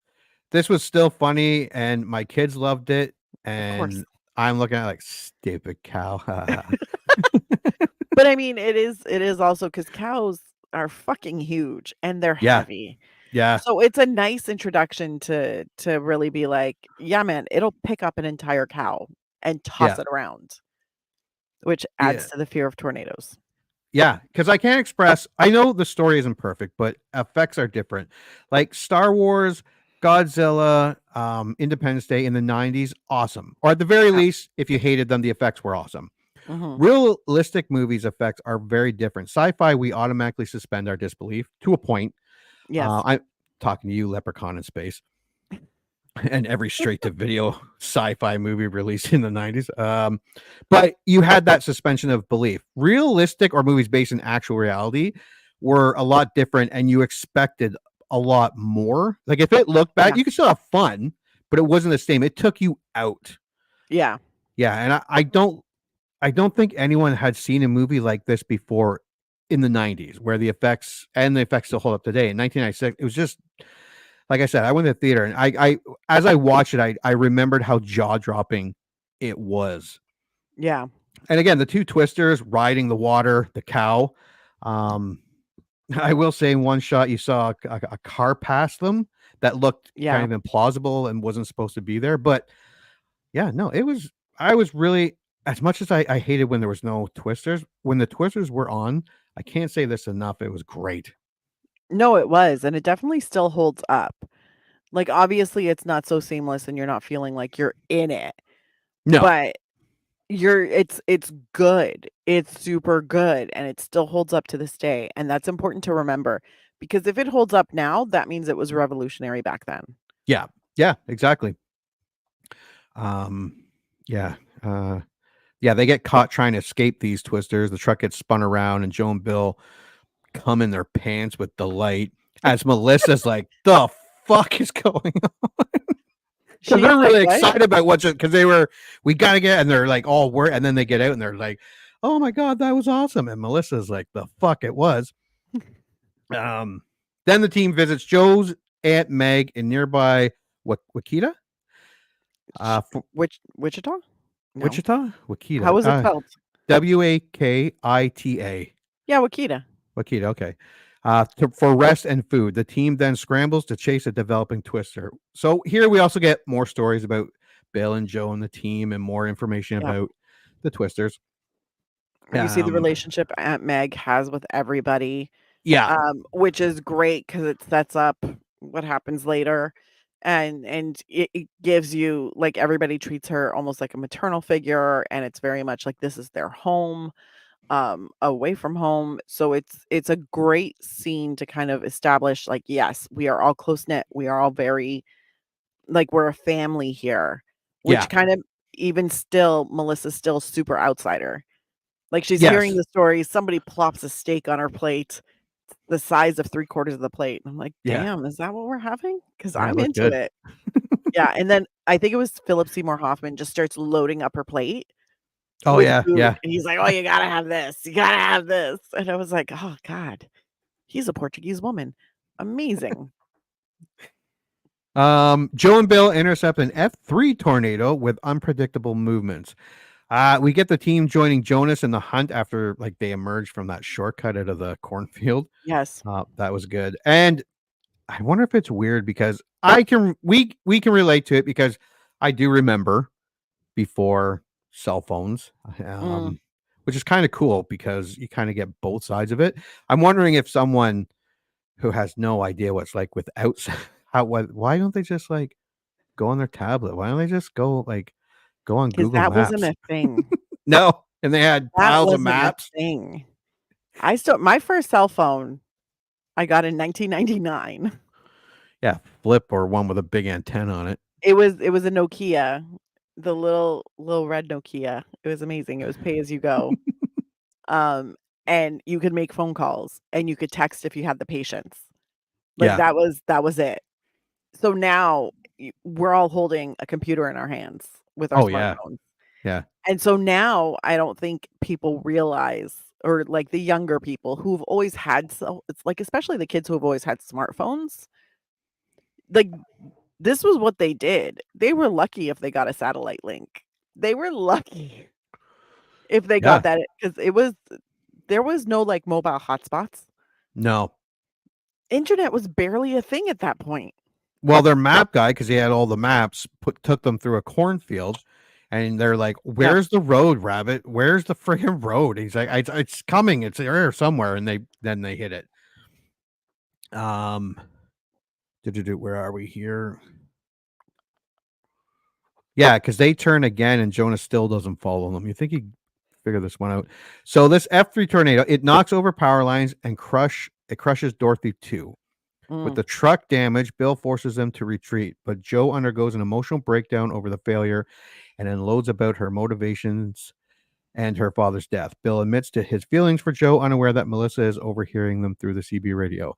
This was still funny, and my kids loved it. And I'm looking at it like, stupid cow. But I mean, it is also because cows are fucking huge and they're heavy. Yeah. So it's a nice introduction to really be like, yeah, man, it'll pick up an entire cow and toss it around, which adds to the fear of tornadoes. Yeah, because I can't express, I know the story isn't perfect, but effects are different. Like Star Wars, Godzilla, Independence Day in the 90s, awesome. Or at the very least, if you hated them, the effects were awesome. Realistic movies' effects are very different. Sci-fi, we automatically suspend our disbelief to a point. Yes. I'm talking to you, Leprechaun in Space, and every straight-to-video sci-fi movie released in the 90s. But you had that suspension of belief. Realistic or movies based in actual reality were a lot different, and you expected a lot more. Like, if it looked bad, you could still have fun, but it wasn't the same. It took you out. Yeah. Yeah, and I don't think anyone had seen a movie like this before in the 90s, where the effects still hold up today. In 1996, it was just, like I said, I went to the theater, and I as I watched it, I remembered how jaw-dropping it was. Yeah. And again, the two twisters riding the water, the cow. I will say, in one shot, you saw a car pass them that looked kind of implausible and wasn't supposed to be there. But yeah, no, I was really, as much as I hated when there was no twisters, when the twisters were on, I can't say this enough, it was great. No, it was, and it definitely still holds up. Like, obviously, it's not so seamless, and you're not feeling like you're in it. No, but it's good. It's super good, and it still holds up to this day, and that's important to remember, because if it holds up now, that means it was revolutionary back then. Yeah, exactly. They get caught trying to escape these twisters. The truck gets spun around, and Joe and Bill come in their pants with delight as Melissa's like, the fuck is going on? Because they're really excited about because we got to get, and they're like all worried, and then they get out and they're like, oh my God, that was awesome. And Melissa's like, the fuck it was. Then the team visits Joe's Aunt Meg in nearby Wichita. Wichita? No. Wichita? Wichita. How was it spelled? Wakita. Yeah, Wichita. Wakita, okay. For rest and food, the team then scrambles to chase a developing Twister. So here we also get more stories about Bill and Joe and the team, and more information about the Twisters. You see the relationship Aunt Meg has with everybody. Yeah. Which is great because it sets up what happens later, and it gives you, like, everybody treats her almost like a maternal figure, and it's very much like this is their home, away from home. So it's a great scene to kind of establish, like, yes, we are all close knit. We are all very, like, we're a family here, which Yeah. kind of, even still, Melissa's still super outsider. Like, she's Yes. hearing the story. Somebody plops a steak on her plate, the size of 3/4 of the plate. I'm like, Yeah. damn, is that what we're having? Because Yeah, it I'm looked into good. it. Yeah. And then I think it was Philip Seymour Hoffman just starts loading up her plate Oh, with yeah, food. yeah. And he's like, oh, you gotta have this. You gotta have this. And I was like, oh God, he's a Portuguese woman. Amazing. Joe and Bill intercept an F3 tornado with unpredictable movements. We get the team joining Jonas in the hunt after, like, they emerge from that shortcut out of the cornfield. Yes. That was good. And I wonder if it's weird because we can relate to it, because I do remember before cell phones, which is kind of cool because you kind of get both sides of it. I'm wondering if someone who has no idea what's like without why don't they just, like, go on their tablet? Why don't they just go on Because Google that Maps? wasn't a thing. No, and they had That piles of wasn't a maps. thing. My first cell phone I got in 1999. Yeah, flip, or one with a big antenna on it. It was a Nokia, the little red Nokia. It was amazing. It was pay as you go. And you could make phone calls, and you could text if you had the patience. Like, Yeah. that was it. So now we're all holding a computer in our hands with our Oh, yeah. smartphones. Yeah. And so now I don't think people realize, or like the younger people who've always had, so it's like, especially the kids who have always had smartphones, like, this was what they did. They were lucky if they got a satellite link. They were lucky if they got that, because there was no, like, mobile hotspots. No. Internet was barely a thing at that point. Well, their map guy, because he had all the maps, took them through a cornfield, and they're like, "Where's the road, Rabbit? Where's the friggin' road?" He's like, "It's coming. It's there somewhere." And they hit it. Where are we here? Yeah, because they turn again, and Jonas still doesn't follow them. You think he'd figure this one out? So this F3 tornado, it knocks over power lines and crushes Dorothy too. With the truck damage, Bill forces them to retreat, but Joe undergoes an emotional breakdown over the failure and unloads about her motivations and her father's death. Bill admits to his feelings for Joe, unaware that Melissa is overhearing them through the CB radio.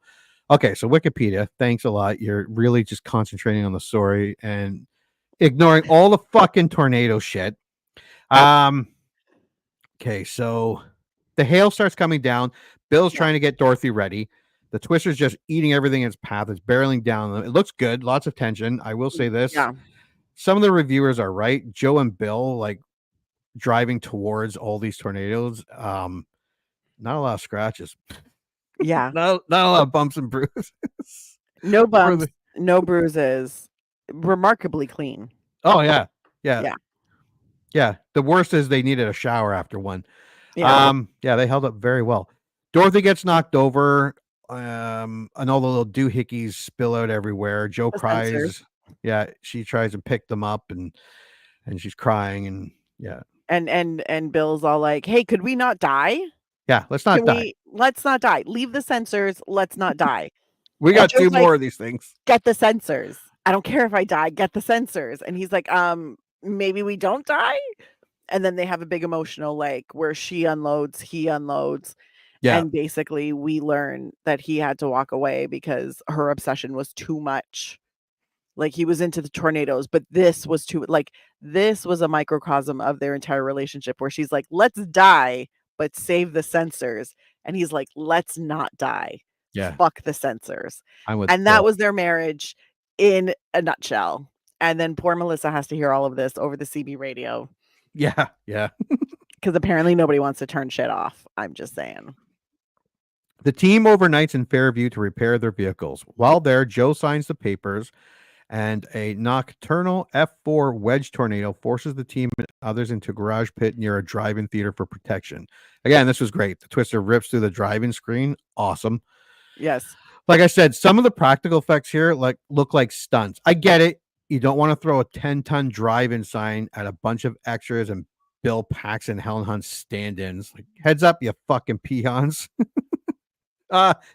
Okay, so Wikipedia, thanks a lot. You're really just concentrating on the story and ignoring all the fucking tornado shit. Okay, so the hail starts coming down. Bill's trying to get Dorothy ready. The Twister's just eating everything in its path. It's barreling down them. It looks good. Lots of tension. I will say this. Yeah. Some of the reviewers are right. Joe and Bill, like, driving towards all these tornadoes. Not a lot of scratches. Yeah. Not a lot of bumps and bruises. No bumps, no bruises. Remarkably clean. Oh, yeah. Yeah. Yeah. Yeah. The worst is they needed a shower after one. Yeah. Yeah, they held up very well. Dorothy gets knocked over. And all the little doohickeys spill out everywhere. Joe cries. Sensors. Yeah, she tries to pick them up, and she's crying, and yeah. And Bill's all like, "Hey, could we not die? Yeah, let's not die. Let's not die. Leave the sensors. Let's not die." We got two more of these things. Get the sensors. I don't care if I die. Get the sensors. And he's like, maybe we don't die. And then they have a big emotional, like, where she unloads, he unloads. Yeah. And basically we learn that he had to walk away because her obsession was too much. Like, he was into the tornadoes, but this was this was a microcosm of their entire relationship, where she's like, let's die, but save the sensors. And he's like, let's not die. Yeah. Fuck the sensors. And that was their marriage in a nutshell. And then poor Melissa has to hear all of this over the CB radio. Yeah. Yeah. Because apparently nobody wants to turn shit off. I'm just saying. The team overnights in Fairview to repair their vehicles. While there, Joe signs the papers, and a nocturnal F4 wedge tornado forces the team and others into a garage pit near a drive-in theater for protection. Again, this was great. The Twister rips through the drive-in screen. Awesome. Yes. Like I said, some of the practical effects here look like stunts. I get it. You don't want to throw a 10-ton drive-in sign at a bunch of extras and Bill Paxton, Helen Hunt stand-ins. Like, heads up, you fucking peons.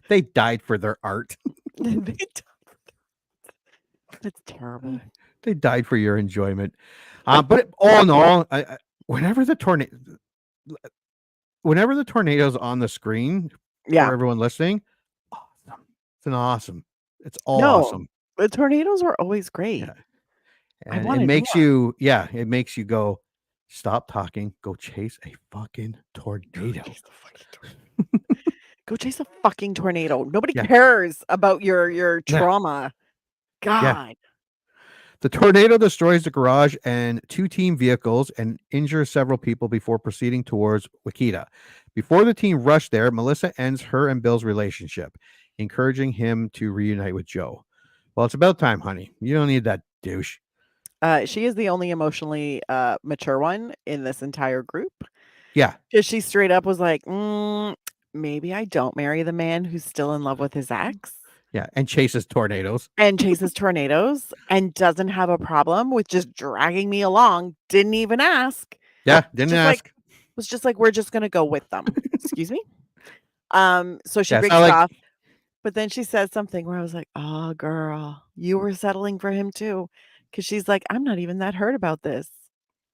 They died for their art. That's terrible. They died for your enjoyment. But all in all, whenever the tornado's on the screen, for everyone listening, awesome. Awesome. It's all awesome. The tornadoes were always great. Yeah. And it makes you go, stop talking, go chase a fucking tornado. Go chase a fucking tornado. Nobody cares about your trauma. God. Yeah. The tornado destroys the garage and 2 team vehicles and injures several people before proceeding towards Wichita. Before the team rushed there, Melissa ends her and Bill's relationship, encouraging him to reunite with Joe. Well, it's about time, honey. You don't need that douche. She is the only emotionally mature one in this entire group. Yeah. Because she straight up was like, maybe I don't marry the man who's still in love with his ex. Yeah, and chases tornadoes. And doesn't have a problem with just dragging me along. Didn't even ask. Yeah, didn't ask. Was just like, we're just going to go with them. Excuse me? So she breaks it off. But then she says something where I was like, oh, girl, you were settling for him too. Because she's like, I'm not even that hurt about this.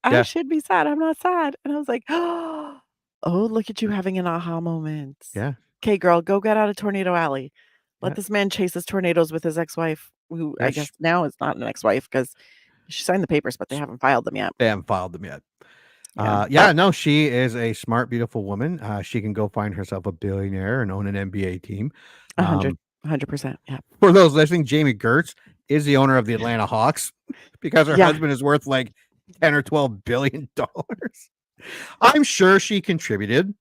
I should be sad. I'm not sad. And I was like, oh, look at you having an aha moment. Yeah. Okay, girl, go get out of Tornado Alley. Let this man chase his tornadoes with his ex-wife, who I guess now is not an ex-wife because she signed the papers, but they haven't filed them yet. No, she is a smart, beautiful woman. She can go find herself a billionaire and own an NBA team. 100%. Yeah. For those listening, Jamie Gertz is the owner of the Atlanta Hawks because her husband is worth like 10 or 12 billion dollars. I'm sure she contributed.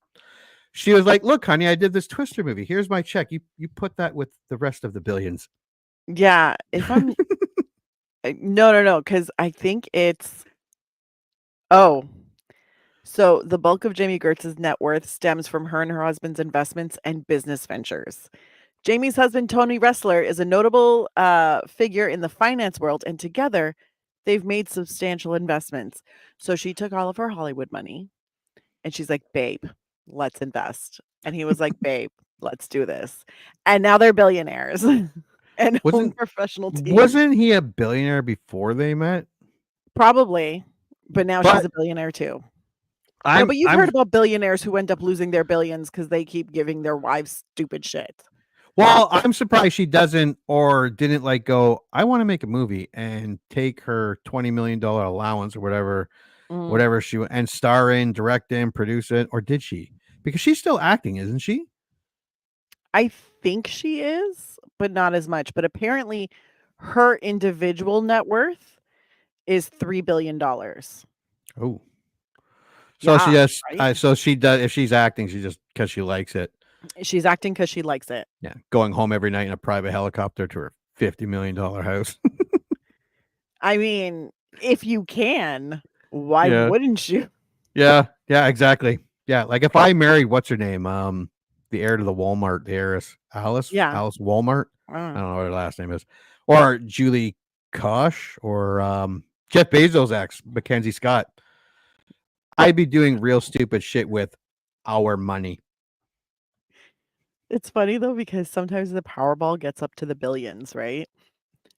She was like, look, honey, I did this Twister movie. Here's my check. You put that with the rest of the billions. Yeah. If I'm no, because I think it's so the bulk of Jamie Gertz's net worth stems from her and her husband's investments and business ventures. Jamie's husband, Tony Ressler, is a notable figure in the finance world, and together they've made substantial investments. So she took all of her Hollywood money and she's like, babe, let's invest. And he was like, babe, let's do this. And now they're billionaires and own professional teams. Wasn't he a billionaire before they met? Probably. But now she's a billionaire too. But you've heard about billionaires who end up losing their billions because they keep giving their wives stupid shit. Well, I'm surprised she doesn't or didn't like go, I want to make a movie and take her $20 million allowance or whatever she and star in, direct in, produce it. Or did she? Because she's still acting, isn't she? I think she is, but not as much. But apparently her individual net worth is $3 billion. Oh. So she just, so she does, if she's acting, she just, because she likes it. She's acting because she likes it. Yeah. Going home every night in a private helicopter to her $50 million house. I mean, if you can, why wouldn't you? Yeah. Yeah, exactly. Yeah. Like if I married, what's her name? The heir to the Walmart, the heiress, Alice? Yeah. Alice Walmart. I don't know what her last name is. Or Julie Kosh or Jeff Bezos' ex, Mackenzie Scott. I'd be doing real stupid shit with our money. It's funny though, because sometimes the Powerball gets up to the billions, right?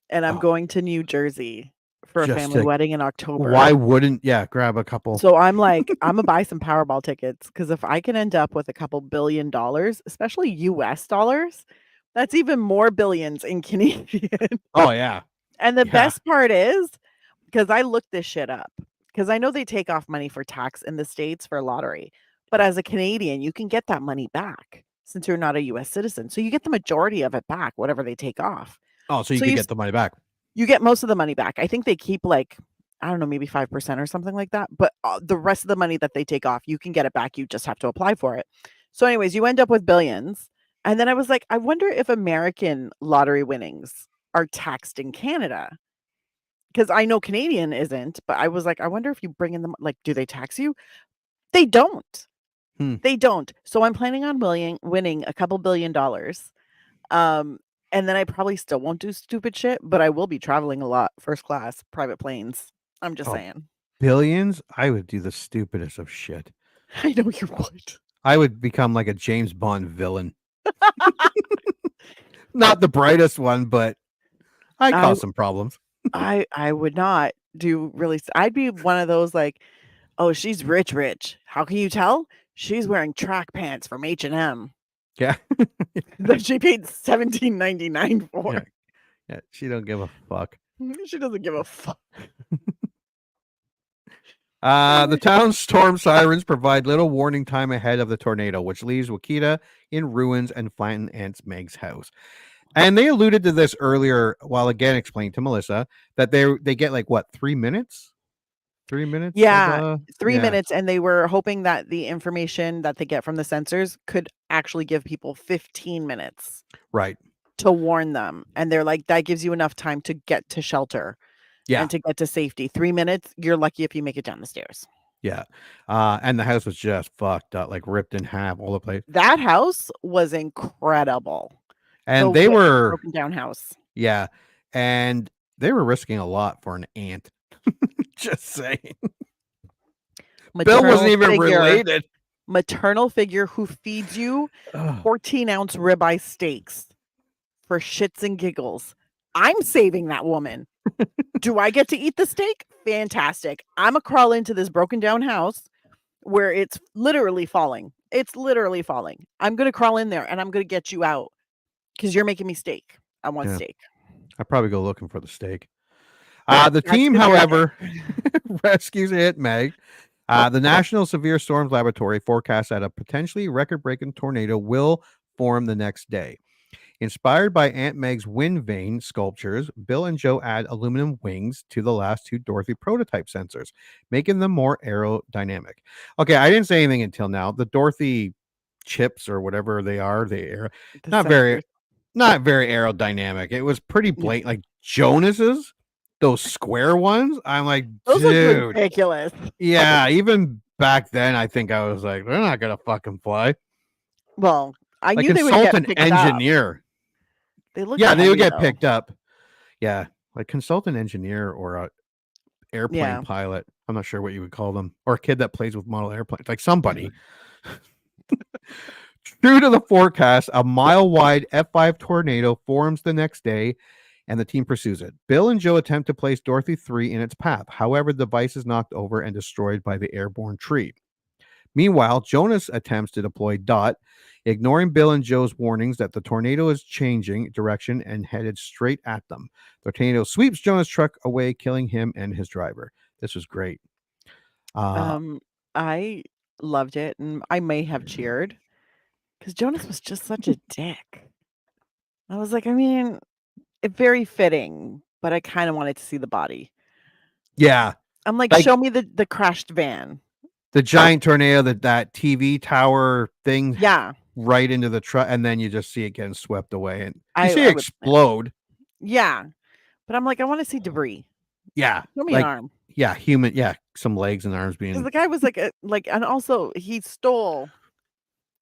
And I'm going to New Jersey for a family wedding in October. Why wouldn't, grab a couple. So I'm like, I'm gonna buy some Powerball tickets because if I can end up with a couple $1 billion, especially US dollars, that's even more billions in Canadian. Oh, yeah. And the best part is, because I looked this shit up, because I know they take off money for tax in the States for lottery. But as a Canadian, you can get that money back since you're not a U.S. citizen. So you get the majority of it back, whatever they take off. Oh, so you can get the money back. You get most of the money back. I think they keep like, I don't know, maybe 5% or something like that. But the rest of the money that they take off, you can get it back. You just have to apply for it. So anyways, you end up with billions. And then I was like, I wonder if American lottery winnings are taxed in Canada. Because I know Canadian isn't, but I was like, I wonder if you bring in them, like, do they tax you? They don't. They don't. So I'm planning on winning a couple $1 billion. And then I probably still won't do stupid shit, but I will be traveling a lot, first class, private planes. I'm just saying. Billions? I would do the stupidest of shit. I know you would. I would become like a James Bond villain. Not the brightest one, but I cause some problems. I would not do really. I'd be one of those like, oh, she's rich. How can you tell? She's wearing track pants from H&M. Yeah. That she paid $17.99 for. Yeah, she don't give a fuck. She doesn't give a fuck. The town's storm sirens provide little warning time ahead of the tornado, which leaves Wakita in ruins and flatten Aunt Meg's house. And they alluded to this earlier, while again explaining to Melissa that they get like what, 3 minutes? 3 minutes? Yeah, 3 minutes, and they were hoping that the information that they get from the sensors could actually give people 15 minutes. Right. To warn them. And they're like, that gives you enough time to get to shelter. Yeah. And to get to safety. 3 minutes, you're lucky if you make it down the stairs. Yeah. And the house was just fucked up, like ripped in half all the place. That house was incredible. And they were broken down house. Yeah. And they were risking a lot for an aunt. Just saying. Bill wasn't even related. Maternal figure who feeds you 14-ounce ribeye steaks for shits and giggles. I'm saving that woman. Do I get to eat the steak? Fantastic. I'm going to crawl into this broken down house where it's literally falling. It's literally falling. I'm going to crawl in there and I'm going to get you out because you're making me steak. I want steak. I'd probably go looking for the steak. The team, however, rescues Aunt Meg. The National Severe Storms Laboratory forecasts that a potentially record-breaking tornado will form the next day. Inspired by Aunt Meg's wind vane sculptures, Bill and Joe add aluminum wings to the last two Dorothy prototype sensors, making them more aerodynamic. Okay, I didn't say anything until now. The Dorothy chips or whatever they are, not very aerodynamic. It was pretty blatant. Like Jonas's, those square ones. I'm like, those dude, are ridiculous. Yeah, even back then, I think I was like, they're not gonna fucking fly. Well, I like knew they would get picked engineer. Up. They look. Yeah, they would get though. picked up. Yeah, like consultant engineer or a airplane pilot. I'm not sure what you would call them, or a kid that plays with model airplanes, like somebody. True to the forecast, a mile-wide F5 tornado forms the next day, and the team pursues it. Bill and Joe attempt to place Dorothy 3 in its path. However, the device is knocked over and destroyed by the airborne tree. Meanwhile, Jonas attempts to deploy Dot, ignoring Bill and Joe's warnings that the tornado is changing direction and headed straight at them. The tornado sweeps Jonas' truck away, killing him and his driver. This was great. I loved it, and I may have cheered because Jonas was just such a dick. I was like, I mean, very fitting, but I kind of wanted to see the body. Yeah. I'm like show me the crashed van. The giant tornado, that TV tower thing. Yeah. Right into the truck, and then you just see it getting swept away, and you see it explode. Yeah, but I'm like, I want to see debris. Yeah, show me an arm. Yeah, human. Yeah, some legs and arms being. The guy was like, and also he stole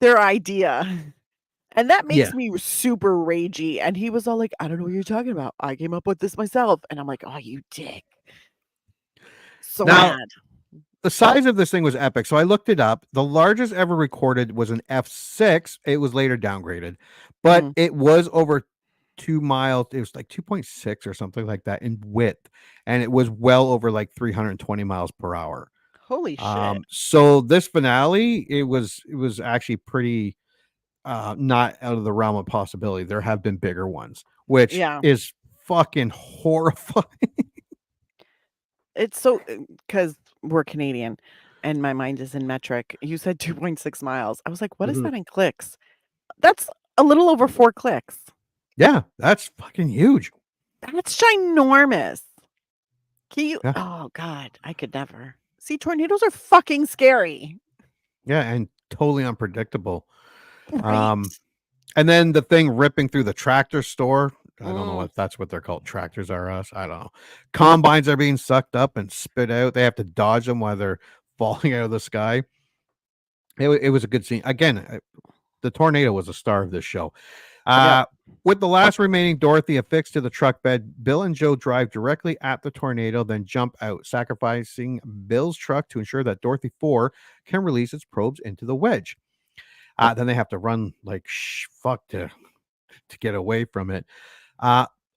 their idea, and that makes me super ragey. And he was all like, I don't know what you're talking about. I came up with this myself, and I'm like, oh, you dick. So mad. The size of this thing was epic. So I looked it up. The largest ever recorded was an F6. It was later downgraded, but it was over 2 miles. It was like 2.6 or something like that in width. And it was well over like 320 miles per hour. Holy shit. So this finale, it was actually pretty not out of the realm of possibility. There have been bigger ones, which is fucking horrifying. It's so because we're Canadian and my mind is in metric. You said 2.6 miles. I was like, what is that in clicks? That's a little over 4 clicks. Yeah, that's fucking huge. That's ginormous. Can you? Oh God, I could never. See, tornadoes are fucking scary. Yeah, and totally unpredictable. Right. And then the thing ripping through the tractor store. I don't know Mm. if that's what they're called. Tractors are us. I don't know. Combines are being sucked up and spit out. They have to dodge them while they're falling out of the sky. It was a good scene. Again, the tornado was a star of this show. Yep. With the last remaining Dorothy affixed to the truck bed, Bill and Joe drive directly at the tornado, then jump out, sacrificing Bill's truck to ensure that Dorothy 4 can release its probes into the wedge. Then they have to run like fuck to get away from it.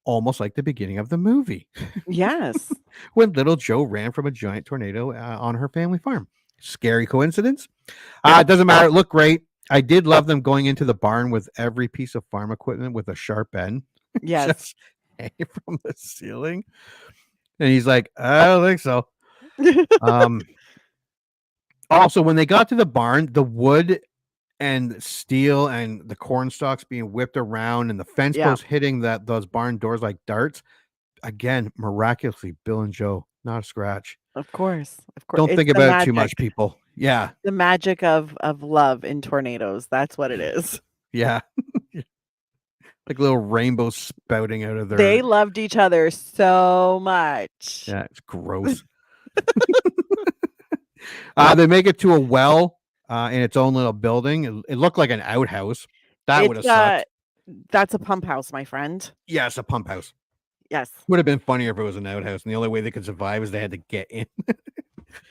Almost like the beginning of the movie. Yes. When little Joe ran from a giant tornado on her family farm. Scary coincidence? It doesn't matter. It looked great. I did love them going into the barn with every piece of farm equipment with a sharp end. Yes. Just hanging from the ceiling. And he's like, I don't think so. Also, when they got to the barn, the wood and steel and the corn stalks being whipped around and the fence posts hitting those barn doors like darts. Again, miraculously, Bill and Joe, not a scratch. Of course. Don't It's think the about it too much, magic. people. Yeah. The magic of love in tornadoes. That's what it is. Yeah. Like little rainbows spouting out of their. They loved each other so much. Yeah, it's gross. They make it to a well in its own little building. It looked like an outhouse. That would have sucked. That's a pump house, my friend. Yeah, it's a pump house. Yes. Would have been funnier if it was an outhouse, and the only way they could survive is they had to get in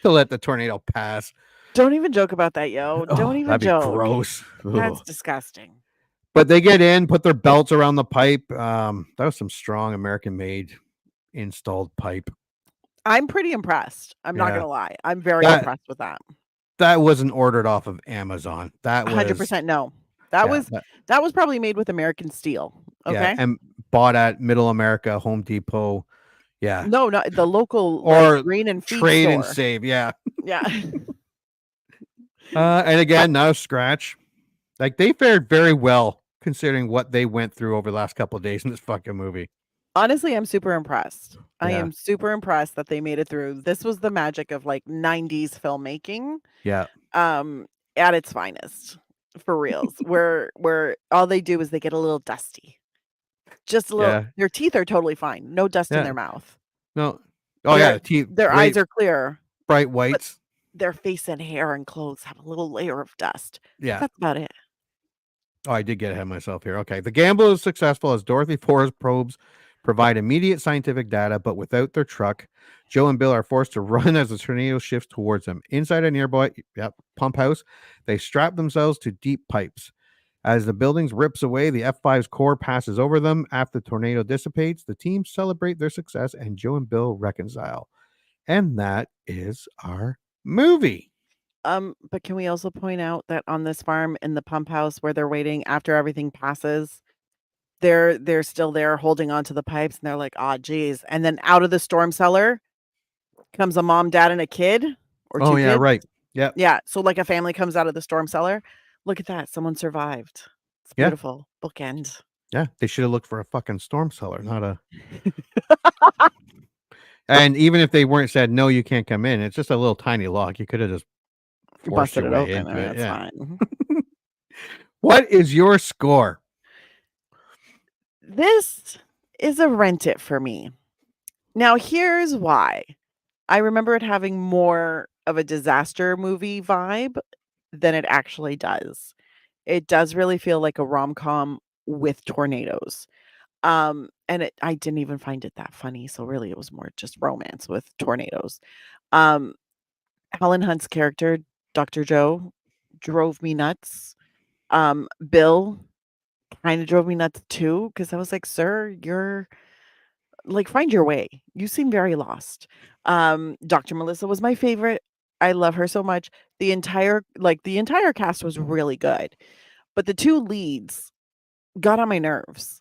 to let the tornado pass. Don't even joke about that, yo. Don't even that'd be joke. gross. That's Ugh. disgusting. But they get in, put their belts around the pipe. That was some strong American-made installed pipe. I'm pretty impressed. I'm not Yeah. gonna lie. I'm very impressed with that. That wasn't ordered off of Amazon. That was 100% no. That was probably made with American steel. Okay. Yeah, and bought at Middle America, Home Depot. Yeah. No, not the local or Green and Feed Trade store. and Save. Yeah. Yeah. And again, no scratch. Like they fared very well considering what they went through over the last couple of days in this fucking movie. Honestly, I'm super impressed. I Yeah. am super impressed that they made it through. This was the magic of like 90s filmmaking. Yeah. At its finest. For reals. where all they do is they get a little dusty. Just a little. Yeah. Their teeth are totally fine. No dust in Yeah. their mouth. No. Oh yeah, the teeth. Their eyes are clear. Bright whites. Their face and hair and clothes have a little layer of dust. Yeah. That's about it. Oh, I did get ahead of myself here. Okay. The gamble is successful as Dorothy 4's probes provide immediate scientific data, but without their truck, Joe and Bill are forced to run as the tornado shifts towards them. Inside a nearby pump house, they strap themselves to deep pipes. As the buildings rips away, the F5's core passes over them. After the tornado dissipates, the team celebrate their success and Joe and Bill reconcile. And that is our movie. But can we also point out that on this farm in the pump house where they're waiting after everything passes, they're still there holding onto the pipes and they're like, oh geez. And then out of the storm cellar comes a mom, dad, and a kid. Or two kids. Right. Yeah. Yeah. So like a family comes out of the storm cellar. Look at that. Someone survived. It's beautiful. Bookend. Yeah. They should have looked for a fucking storm cellar, not a. And even if they weren't said, no, you can't come in, it's just a little tiny lock. You could have just Busted it open. into it. That's Yeah. fine. What is your score? This is a rent it for me. Now, here's why. I remember it having more of a disaster movie vibe than it actually does. It does really feel like a rom-com with tornadoes. And I didn't even find it that funny. So really it was more just romance with tornadoes. Helen Hunt's character, Dr. Joe, drove me nuts. Bill kind of drove me nuts too, because I was like, sir, you're like, find your way. You seem very lost. Dr. Melissa was my favorite. I love her so much. The entire cast was really good. But the two leads got on my nerves.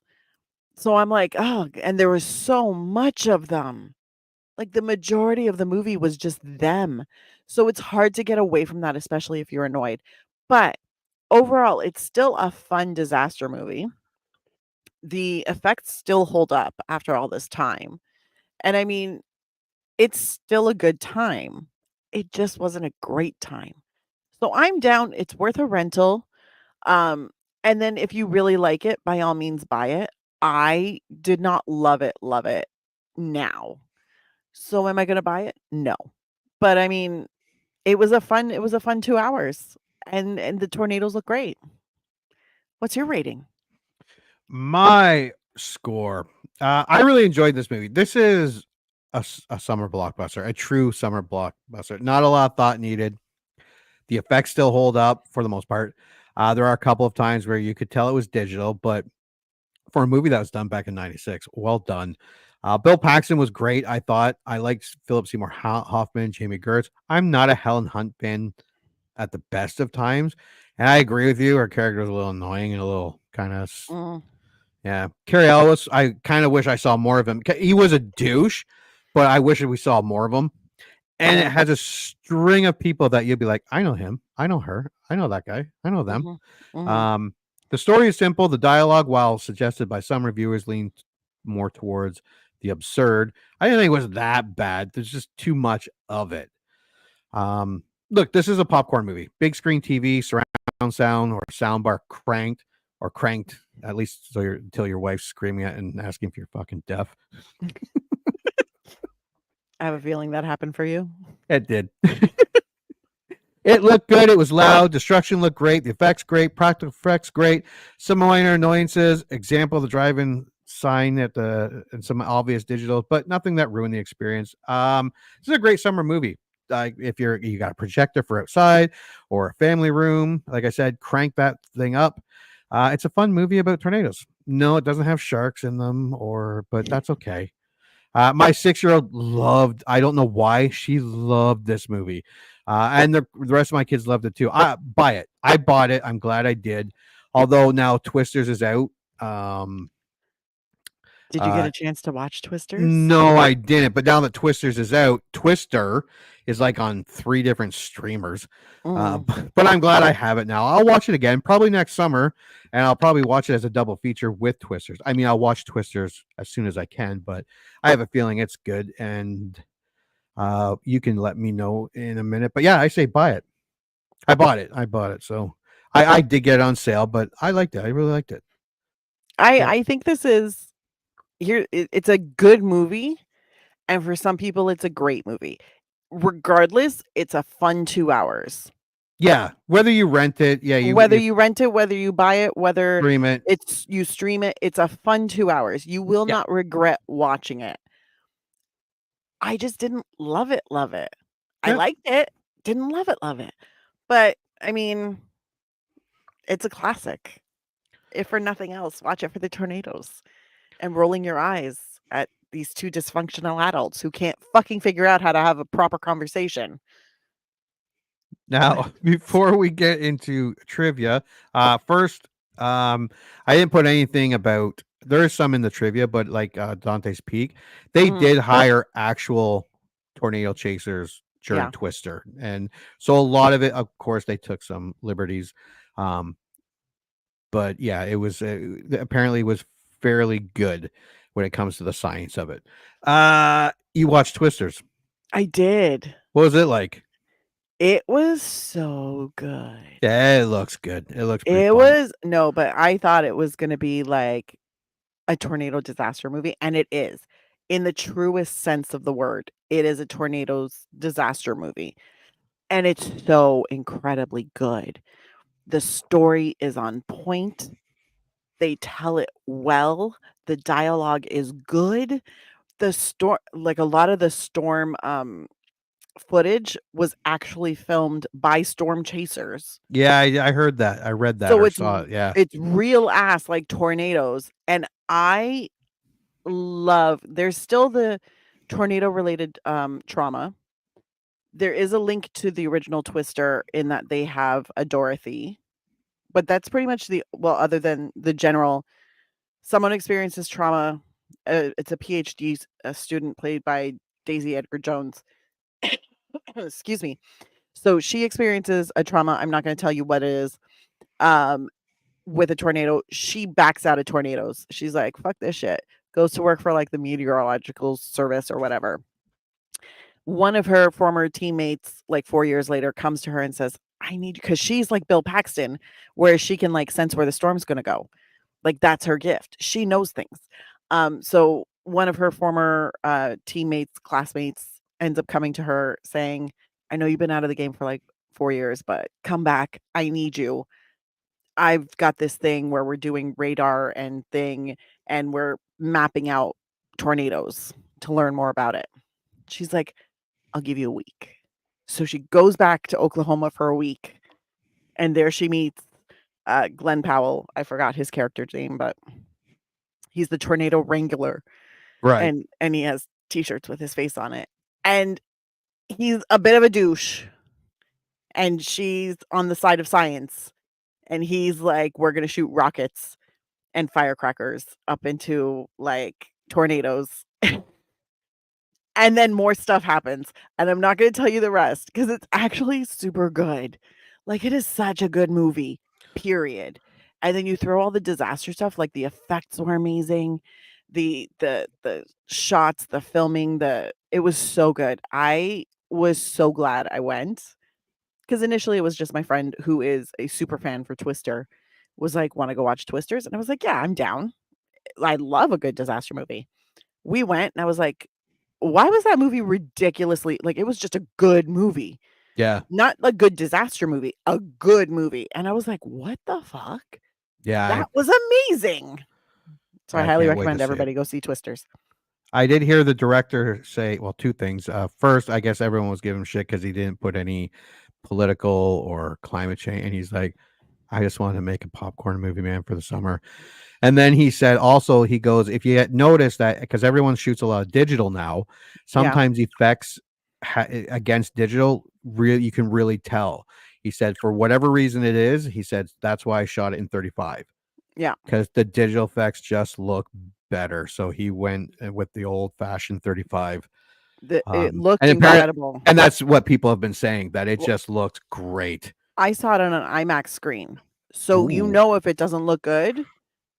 So I'm like, oh, and there was so much of them. Like the majority of the movie was just them. So it's hard to get away from that, especially if you're annoyed. But overall, it's still a fun disaster movie. The effects still hold up after all this time. And I mean, it's still a good time. It just wasn't a great time. So I'm down. It's worth a rental. And then if you really like it, by all means buy it. I did not love it now. So am I going to buy it? No. But I mean, it was a fun 2 hours and the tornadoes look great. What's your rating? My score. I really enjoyed this movie. This is a summer blockbuster, a true summer blockbuster. Not a lot of thought needed. The effects still hold up for the most part. There are a couple of times where you could tell it was digital, but for a movie that was done back in '96, well done. Bill Paxton was great. I thought I liked Philip Seymour Hoffman, Jamie Gertz. I'm not a Helen Hunt fan at the best of times, and I agree with you. Her character was a little annoying and a little kind of yeah. Cary Elwes, I kind of wish I saw more of him. He was a douche, but I wish we saw more of him. And it has a string of people that you'd be like, I know him, I know her, I know that guy, I know them. The story is simple. The dialogue, while suggested by some reviewers, leaned more towards the absurd. I didn't think it was that bad. There's just too much of it. Look, this is a popcorn movie. Big screen TV, surround sound, or soundbar cranked, at least so until your wife's screaming at and asking if you're fucking deaf. I have a feeling that happened for you. It did. It looked good. It was loud. Destruction looked great. The effects great. Practical effects great. Some minor annoyances. Example: the drive-in sign and some obvious digital, but nothing that ruined the experience. This is a great summer movie. If you got a projector for outside or a family room, like I said, crank that thing up. It's a fun movie about tornadoes. No, it doesn't have sharks in them, but that's okay. My 6-year-old loved, I don't know why, she loved this movie. And the rest of my kids loved it too. Buy it. I bought it. I'm glad I did. Although now Twisters is out. Did you get a chance to watch Twisters? No, I didn't. But now that Twisters is out, Twister is like on 3 different streamers. But I'm glad I have it now. I'll watch it again, probably next summer, and I'll probably watch it as a double feature with Twisters. I mean, I'll watch Twisters as soon as I can, but I have a feeling it's good, and you can let me know in a minute. But yeah, I say buy it. I bought it. So I did get it on sale, but I liked it. I really liked it. I think this is it's a good movie, and for some people it's a great movie. Regardless, it's a fun 2 hours. Yeah, whether you rent it, whether you rent it, whether you buy it, whether stream it, you stream it, it's a fun 2 hours. You will not regret watching it. I just didn't love it. I liked it, didn't love it. But I mean, it's a classic. If for nothing else, watch it for the tornadoes and rolling your eyes at these 2 dysfunctional adults who can't fucking figure out how to have a proper conversation. Now, before we get into trivia, first, I didn't put anything about. There is some in the trivia, but like Dante's Peak, they did hire actual tornado chasers during Twister, and so a lot of it, of course, they took some liberties. But yeah, it was apparently was fairly good when it comes to the science of it. You watched Twisters? I did. What was it like? It was so good. Yeah, it looks good. It looks pretty It fun. was but I thought it was going to be like a tornado disaster movie, and it is. In the truest sense of the word, it is a tornadoes disaster movie. And it's so incredibly good. The story is on point. They tell it well. The dialogue is good. The storm, like a lot of the storm footage was actually filmed by storm chasers. Yeah, I heard that. I read that. So or it's saw it. Yeah, it's real ass like tornadoes, and I love. There's still the tornado related trauma. There is a link to the original Twister in that they have a Dorothy, but that's pretty much other than the general. Someone experiences trauma. It's a PhD student played by Daisy Edgar Jones. Excuse me. So she experiences a trauma. I'm not going to tell you what it is. With a tornado, she backs out of tornadoes. She's like, fuck this shit. Goes to work for like the meteorological service or whatever. One of her former teammates, like 4 years later, comes to her and says, I need, because she's like Bill Paxton, where she can like sense where the storm's going to go. Like that's her gift. She knows things. So one of her former teammates, classmates, ends up coming to her saying, I know you've been out of the game for like 4 years, but come back. I need you. I've got this thing where we're doing radar and we're mapping out tornadoes to learn more about it. She's like, I'll give you a week. So she goes back to Oklahoma for a week, and there she meets Glenn Powell. I forgot his character's name, but he's the tornado wrangler. Right. And he has t-shirts with his face on it. And he's a bit of a douche. And she's on the side of science. And he's like, we're going to shoot rockets and firecrackers up into like tornadoes. And then more stuff happens. And I'm not going to tell you the rest because it's actually super good. Like, it is such a good movie, period. And then you throw all the disaster stuff, like the effects were amazing. The shots, the filming, it was so good. I was so glad I went. Because initially it was just my friend who is a super fan for Twister was like, want to go watch Twisters? And I was like, yeah, I'm down. I love a good disaster movie. We went and I was like, why was that movie ridiculously, like, it was just a good movie. Yeah. Not a good disaster movie, a good movie. And I was like, what the fuck? Yeah. That was amazing. So I highly recommend everybody go see Twisters. I did hear the director say, well, two things. First, I guess everyone was giving him shit because he didn't put any political or climate change. And he's like, I just wanted to make a popcorn movie, man, for the summer. And then he said also, he goes, if you notice that, because everyone shoots a lot of digital now, sometimes effects against digital, you can really tell. He said, for whatever reason it is, he said, that's why I shot it in 35. Yeah. Because the digital effects just look better. So he went with the old fashioned 35. It looked incredible. And that's what people have been saying, that it just looked great. I saw it on an IMAX screen. So you know if it doesn't look good,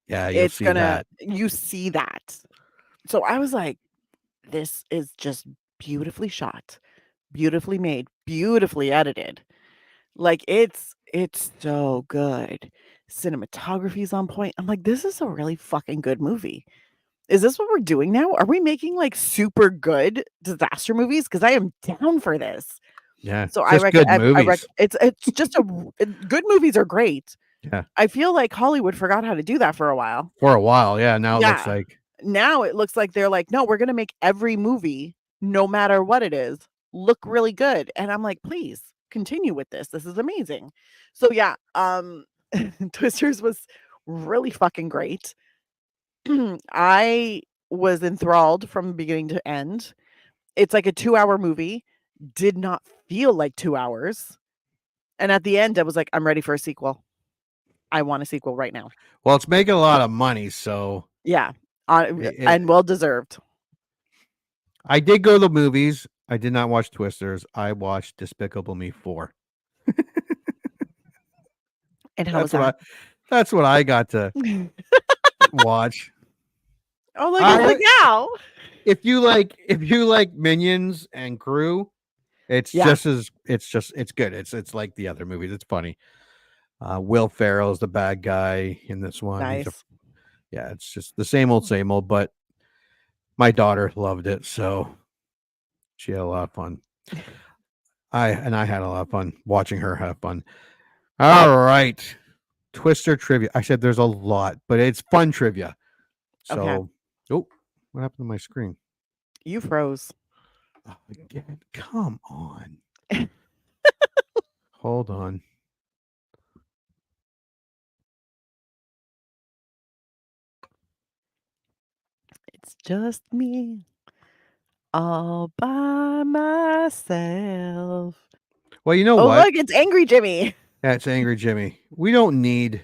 yeah, you see that. So I was like, this is just beautifully shot, beautifully made, beautifully edited. Like it's so good. Cinematography's on point. I'm like, this is a really fucking good movie. Is this what we're doing now? Are we making like super good disaster movies? Because I am down for this. Yeah. So I recommend it's just good movies are great. Yeah. I feel like Hollywood forgot how to do that for a while. Yeah. Now it looks like they're like, no, we're gonna make every movie, no matter what it is, look really good. And I'm like, please continue with this. This is amazing. So yeah, Twisters was really fucking great. I was enthralled from beginning to end. It's like a 2-hour movie. Did not feel like 2 hours. And at the end, I was like, I'm ready for a sequel. I want a sequel right now. Well, it's making a lot of money, so yeah, and well deserved. I did go to the movies. I did not watch Twisters. I watched Despicable Me 4. And how was that? That's what I got to watch. Oh, look now. If you like Minions and Crew, it's good. It's like the other movies. It's funny. Will Ferrell's the bad guy in this one. Nice. It's just the same old, but my daughter loved it, so she had a lot of fun. I had a lot of fun watching her have fun. All right. Twister trivia. I said there's a lot, but it's fun trivia. So, okay. Oh, what happened to my screen? You froze. Again. Come on. Hold on. It's just me all by myself. Well, you know what? Oh, look, it's Angry Jimmy. Yeah, it's Angry Jimmy. We don't need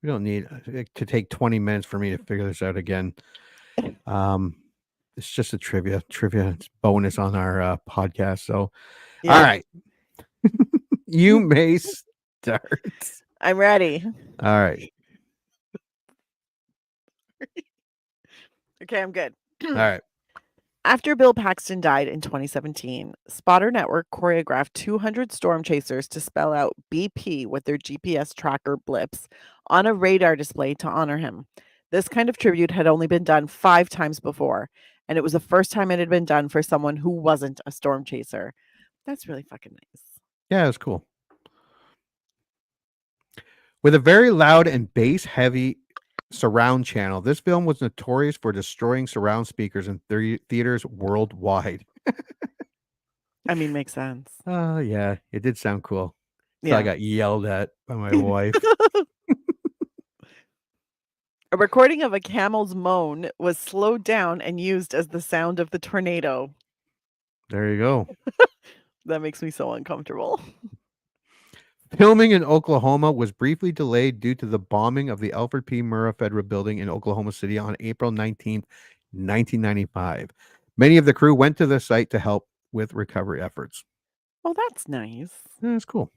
to take 20 minutes for me to figure this out again. It's just a trivia bonus on our podcast. So, All right. You may start. I'm ready. All right. Okay, I'm good. All right. After Bill Paxton died in 2017, Spotter Network choreographed 200 storm chasers to spell out BP with their GPS tracker blips on a radar display to honor him. This kind of tribute had only been done 5 times before, and it was the first time it had been done for someone who wasn't a storm chaser. That's really fucking nice. Yeah, it was cool. With a very loud and bass-heavy surround channel, this film was notorious for destroying surround speakers in theaters worldwide. I mean, makes sense. Oh, yeah, it did sound cool. So Yeah. I got yelled at by my wife. A recording of a camel's moan was slowed down and used as the sound of the tornado. There you go. That makes me so uncomfortable. Filming in Oklahoma was briefly delayed due to the bombing of the Alfred P. Murrah Federal Building in Oklahoma City on April 19th, 1995. Many of the crew went to the site to help with recovery efforts. Oh, that's nice. Yeah, that's cool.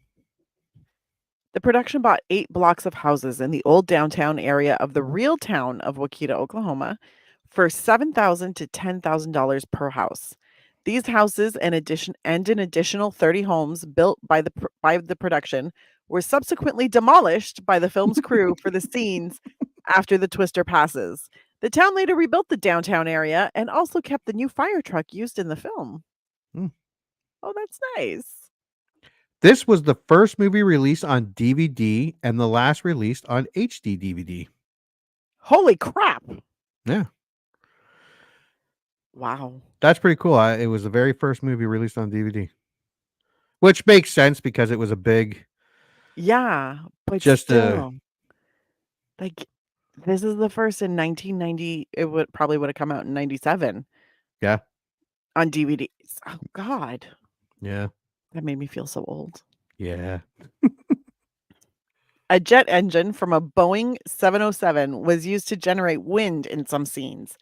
The production bought 8 blocks of houses in the old downtown area of the real town of Waukeeta, Oklahoma, for $7,000 to $10,000 per house. These houses and an additional 30 homes built by the production were subsequently demolished by the film's crew for the scenes after the twister passes. The town later rebuilt the downtown area and also kept the new fire truck used in the film. Oh, that's nice. This was the first movie released on DVD and the last released on HD DVD. Holy crap. Yeah. Wow. That's pretty cool. It was the very first movie released on DVD. Which makes sense because it was a big... Yeah, but just still, like, this is the first in 1990. It probably would have come out in 97. Yeah. On DVDs. Oh, God. Yeah. That made me feel so old. Yeah. A jet engine from a Boeing 707 was used to generate wind in some scenes.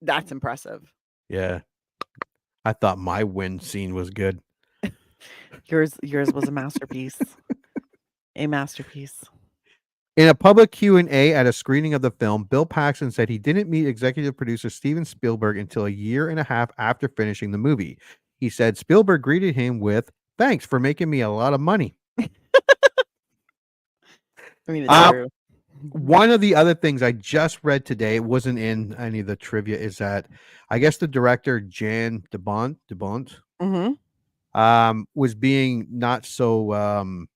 That's impressive. Yeah. I thought my wind scene was good. Yours was a masterpiece. A masterpiece. In a public Q&A at a screening of the film, Bill Paxton said he didn't meet executive producer Steven Spielberg until a year and a half after finishing the movie. He said Spielberg greeted him with, "Thanks for making me a lot of money." I mean, it's true. One of the other things I just read today, wasn't in any of the trivia, is that I guess the director Jan de Bont was being not so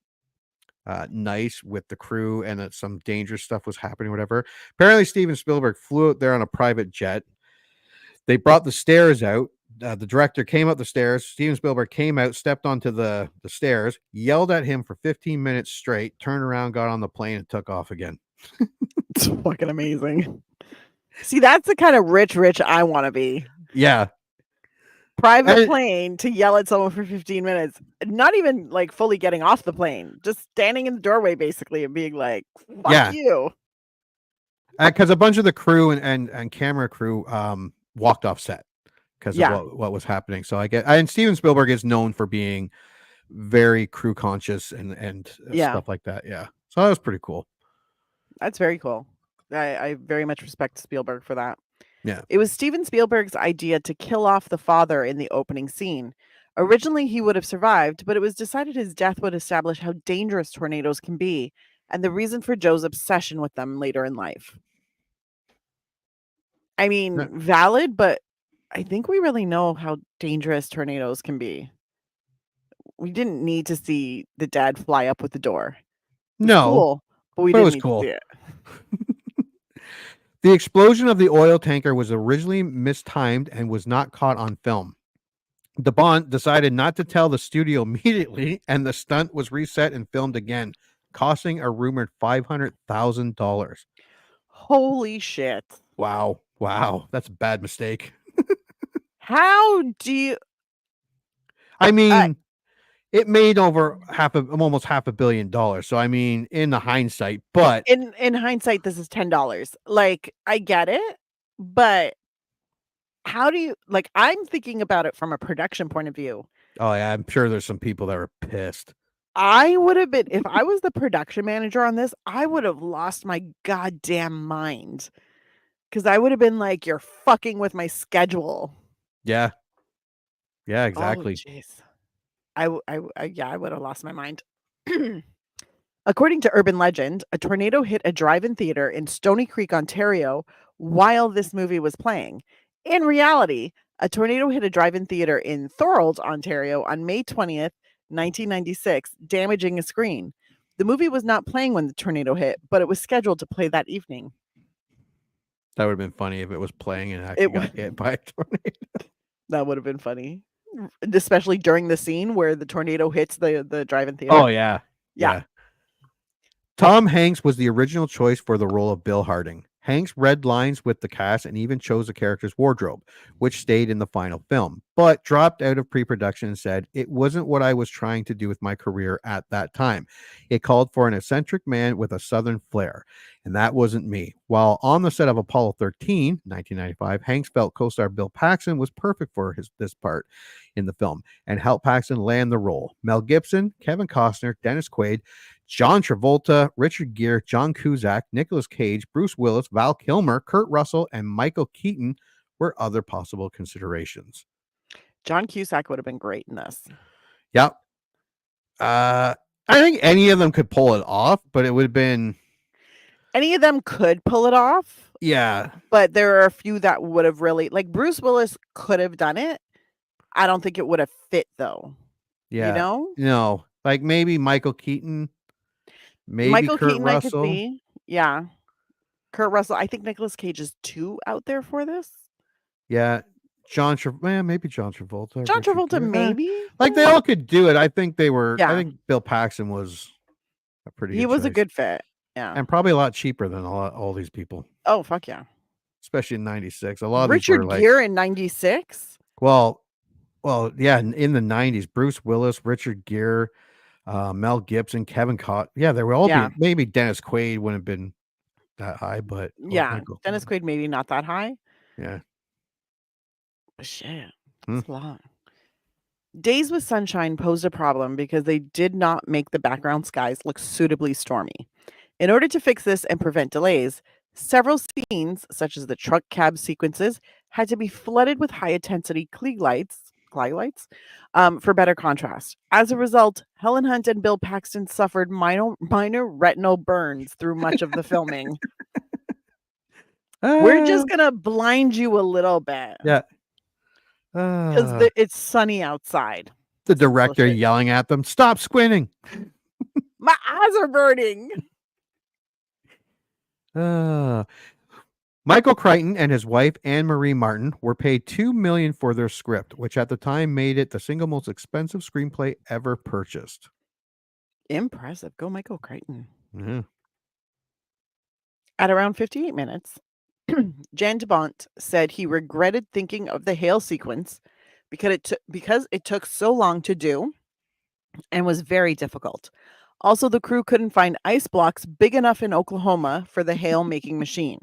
nice with the crew, and that some dangerous stuff was happening, whatever. Apparently Steven Spielberg flew out there on a private jet. They brought the stairs out. The director came up the stairs. Steven Spielberg came out, stepped onto the stairs, yelled at him for 15 minutes straight, turned around, got on the plane, and took off again. It's fucking amazing. See, that's the kind of rich I want to be. Yeah. Private plane to yell at someone for 15 minutes. Not even like fully getting off the plane. Just standing in the doorway basically and being like, fuck you. Because a bunch of the crew and camera crew walked off set because of what was happening. So and Steven Spielberg is known for being very crew conscious and stuff like that. Yeah. So that was pretty cool. That's very cool. I very much respect Spielberg for that. Yeah. It was Steven Spielberg's idea to kill off the father in the opening scene. Originally, he would have survived, but it was decided his death would establish how dangerous tornadoes can be and the reason for Joe's obsession with them later in life. I mean, valid, but I think we really know how dangerous tornadoes can be. We didn't need to see the dad fly up with the door. No. Cool, but we didn't need to see it. The explosion of the oil tanker was originally mistimed and was not caught on film. De Bont decided not to tell the studio immediately, and the stunt was reset and filmed again, costing a rumored $500,000. Holy shit. Wow. That's a bad mistake. How do you... I mean, it made over almost $500 million. So, I mean, in the hindsight, but... In hindsight, this is $10. Like, I get it, but how do you... Like, I'm thinking about it from a production point of view. Oh, yeah, I'm sure there's some people that are pissed. I would have been... If I was the production manager on this, I would have lost my goddamn mind. Because I would have been like, you're fucking with my schedule. Yeah. Yeah, Oh, exactly. jeez. I would have lost my mind. According to urban legend, a tornado hit a drive-in theater in Stony Creek, Ontario, while this movie was playing. In reality, a tornado hit a drive-in theater in Thorold, Ontario, on May 20th, 1996, damaging a screen. The movie was not playing when the tornado hit, but it was scheduled to play that evening. That would have been funny if it was playing and It actually got would hit by a tornado. that would have been funny, especially during the scene where the tornado hits the drive-in theater. Oh, yeah. Yeah. Tom Hanks was the original choice for the role of Bill Harding. Hanks read lines with the cast and even chose the character's wardrobe, which stayed in the final film, but dropped out of pre-production and said, "It wasn't what I was trying to do with my career at that time. It called for an eccentric man with a southern flair, and that wasn't me." While on the set of Apollo 13, 1995, Hanks felt co-star Bill Paxton was perfect for this part in the film and helped Paxton land the role. Mel Gibson, Kevin Costner, Dennis Quaid, John Travolta, Richard Gere, John Cusack, Nicolas Cage, Bruce Willis, Val Kilmer, Kurt Russell, and Michael Keaton were other possible considerations. John Cusack would have been great in this. Yep. I think any of them could pull it off, but it would have been... Any of them could pull it off. Yeah. But there are a few that would have really... Like, Bruce Willis could have done it. I don't think it would have fit, though. Yeah. You know? No. Like, maybe Michael Keaton... Maybe Michael Kurt Keaton, Russell. I could see. Yeah. Kurt Russell. I think Nicolas Cage is too out there for this. Yeah. Maybe John Travolta. John Travolta, maybe. Like, they all could do it. I think they were... Yeah. I think Bill Paxton was a pretty He good was a choice. good fit. Yeah. And probably a lot cheaper than all these people. Oh, fuck yeah. Especially in 96. A lot of Richard these were Gere in 96? Well, yeah, in the 90s, Bruce Willis, Richard Gere, Mel Gibson, Kevin Costner. Yeah, they were all maybe Dennis Quaid wouldn't have been that high, but yeah, Dennis Quaid maybe not that high. Yeah. But shit, it's long. Days with Sunshine posed a problem because they did not make the background skies look suitably stormy. In order to fix this and prevent delays, several scenes, such as the truck cab sequences, had to be flooded with high-intensity Klieg lights for better contrast. As a result, Helen Hunt and Bill Paxton suffered minor retinal burns through much of the filming. We're just going to blind you a little bit. Yeah. Because it's sunny outside. The director yelling at them, "Stop squinting." My eyes are burning. Michael Crichton and his wife, Anne-Marie Martin, were paid $2 million for their script, which at the time made it the single most expensive screenplay ever purchased. Impressive. Go Michael Crichton. Yeah. At around 58 minutes, Jan de Bont said he regretted thinking of the hail sequence because it took so long to do and was very difficult. Also, the crew couldn't find ice blocks big enough in Oklahoma for the hail making machine.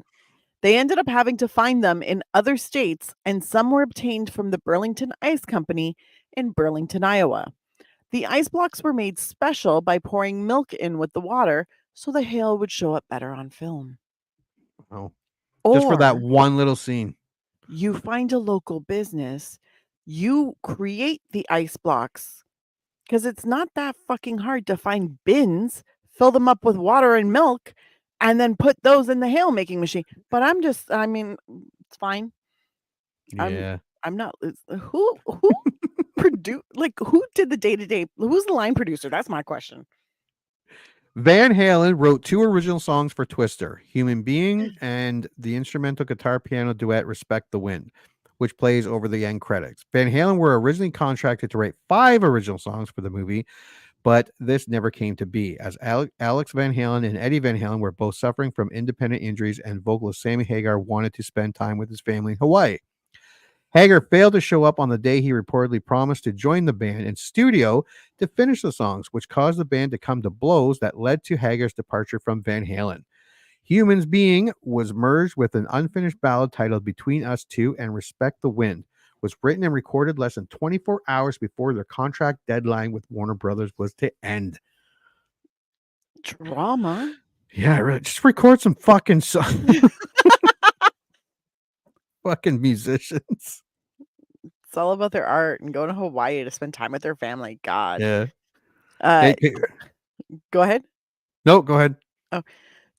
They ended up having to find them in other states, and some were obtained from the Burlington Ice Company in Burlington, Iowa. The ice blocks were made special by pouring milk in with the water so the hail would show up better on film. Oh, just for that one little scene. You find a local business, you create the ice blocks, because it's not that fucking hard to find bins, fill them up with water and milk, and then put those in the hail making machine. But it's fine. Yeah. I'm not who produced, like, who did the day-to-day, who's the line producer? That's my question. Van Halen wrote 2 original songs for Twister, Human Being and the instrumental guitar piano duet Respect the Wind, which plays over the end credits. Van Halen were originally contracted to write 5 original songs for the movie, but this never came to be, as Alex Van Halen and Eddie Van Halen were both suffering from independent injuries, and vocalist Sammy Hagar wanted to spend time with his family in Hawaii. Hagar failed to show up on the day he reportedly promised to join the band in studio to finish the songs, which caused the band to come to blows that led to Hagar's departure from Van Halen. Humans Being was merged with an unfinished ballad titled Between Us Two, and Respect the Wind was written and recorded less than 24 hours before their contract deadline with Warner Brothers was to end. Drama. Yeah, really. Just record some fucking songs. Fucking musicians. It's all about their art and going to Hawaii to spend time with their family. God. Yeah. Uh, go ahead. No, go ahead. Oh,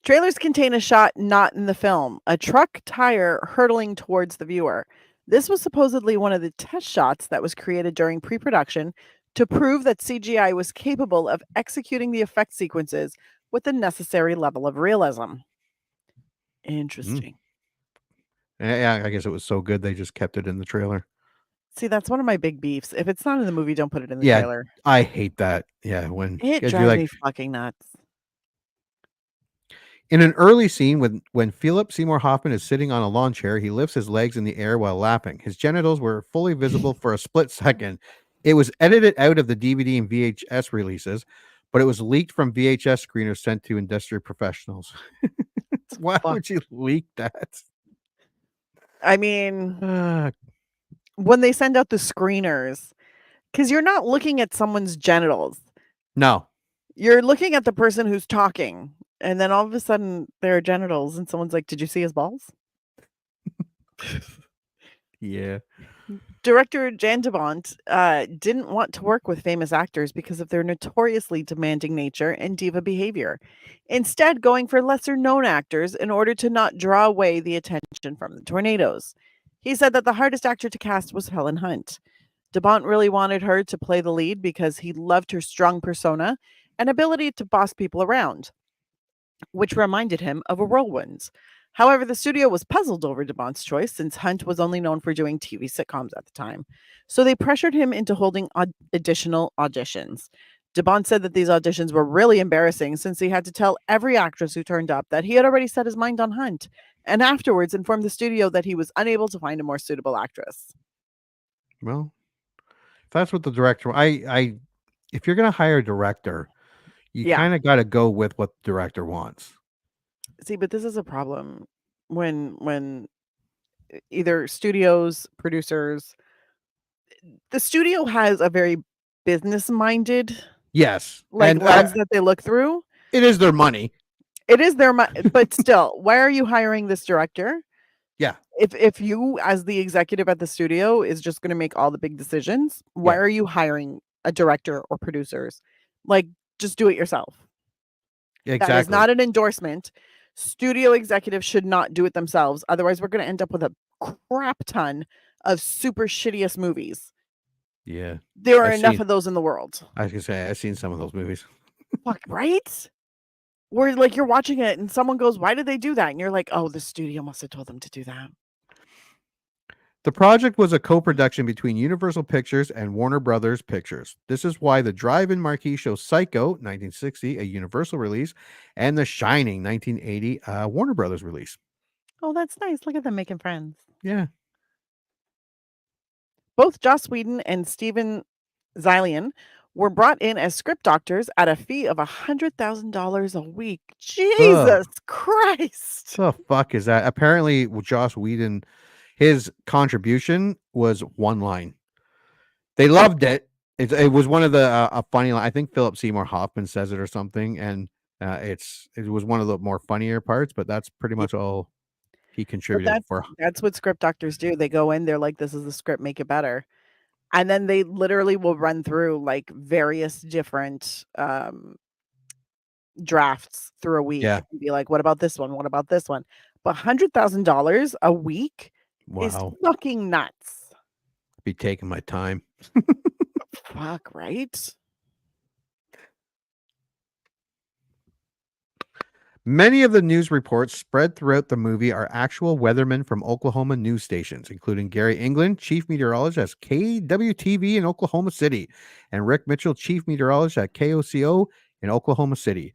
trailers contain a shot not in the film, a truck tire hurtling towards the viewer. This was supposedly one of the test shots that was created during pre-production to prove that CGI was capable of executing the effect sequences with the necessary level of realism. Interesting. Yeah, I guess it was so good they just kept it in the trailer. See, that's one of my big beefs. If it's not in the movie, don't put it in the Yeah, trailer. I hate that. Yeah, when It you're drives like me fucking nuts. in an early scene when Philip Seymour Hoffman is sitting on a lawn chair, he lifts his legs in the air while laughing. His genitals were fully visible for a split second. It was edited out of the DVD and VHS releases, but it was leaked from VHS screeners sent to industry professionals. Why would you leak that? I mean, when they send out the screeners, because you're not looking at someone's genitals. No. You're looking at the person who's talking, and then all of a sudden there are genitals, and someone's like, "Did you see his balls?" Yeah. Director Jan de Bont didn't want to work with famous actors because of their notoriously demanding nature and diva behavior, instead going for lesser-known actors in order to not draw away the attention from the tornadoes. He said that the hardest actor to cast was Helen Hunt. De Bont really wanted her to play the lead because he loved her strong persona and ability to boss people around, which reminded him of a whirlwind. However, the studio was puzzled over de Bont's choice since Hunt was only known for doing TV sitcoms at the time. So they pressured him into holding additional auditions. De Bont said that these auditions were really embarrassing since he had to tell every actress who turned up that he had already set his mind on Hunt, and afterwards informed the studio that he was unable to find a more suitable actress. Well, if that's what the director, if you're going to hire a director, you kind of got to go with what the director wants. See, but this is a problem when either studios, producers, the studio has a very business-minded Yes, lens that they look through. It is their money. It is their money, but still, why are you hiring this director? Yeah. If you, as the executive at the studio, is just going to make all the big decisions, why are you hiring a director or producers? Like, just do it yourself. Exactly. That is not an endorsement. Studio executives should not do it themselves. Otherwise, we're going to end up with a crap ton of super shittiest movies. Yeah. There are enough of those in the world. I was going to say, I've seen some of those movies. Fuck, right? Where like you're watching it and someone goes, "Why did they do that?" And you're like, "Oh, the studio must have told them to do that." The project was a co-production between Universal Pictures and Warner Brothers Pictures. This is why the drive-in marquee show Psycho, 1960, a Universal release, and The Shining, 1980, Warner Brothers release. Oh, that's nice. Look at them making friends. Yeah. Both Joss Whedon and Steven Zalian were brought in as script doctors at a fee of $100,000 a week. Jesus Christ. The fuck is that? Apparently, Joss Whedon, his contribution was one line. They loved it. It was one of the a funny line. I think Philip Seymour Hoffman says it or something, and it was one of the more funnier parts. But that's pretty much all he contributed for. That's what script doctors do. They go in, they're like, "This is the script, make it better," and then they literally will run through like various different drafts through a week and be like, "What about this one? What about this one?" But $100,000 a week is fucking nuts. Be taking my time. Fuck, right? Many of the news reports spread throughout the movie are actual weathermen from Oklahoma news stations, including Gary England, chief meteorologist at KWTV in Oklahoma City, and Rick Mitchell, chief meteorologist at KOCO in Oklahoma City.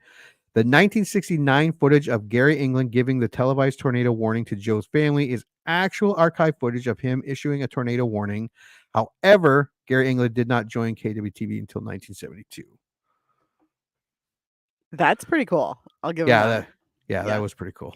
The 1969 footage of Gary England giving the televised tornado warning to Joe's family is actual archive footage of him issuing a tornado warning. However, Gary England did not join KWTV until 1972. That's pretty cool. I'll give him that. That was pretty cool.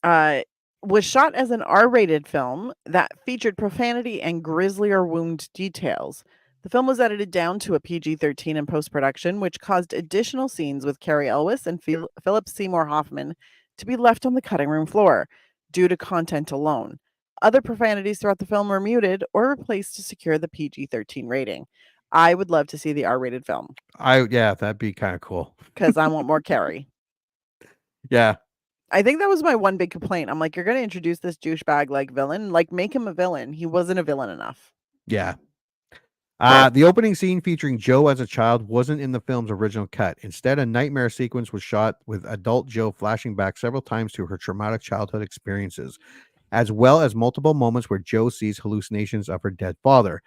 Was shot as an R-rated film that featured profanity and grislier wound details. The film was edited down to a PG-13 in post-production, which caused additional scenes with Cary Elwes and Philip Seymour Hoffman to be left on the cutting room floor due to content alone. Other profanities throughout the film were muted or replaced to secure the PG-13 rating. I would love to see the R-rated film That'd be kind of cool. because I want more Carrie. Yeah. I think that was my one big complaint. I'm like, you're going to introduce this douchebag like villain, like make him a villain. He wasn't a villain enough. Yeah. The opening scene featuring Joe as a child wasn't in the film's original cut. Instead, a nightmare sequence was shot with adult Joe flashing back several times to her traumatic childhood experiences, as well as multiple moments where Joe sees hallucinations of her dead father.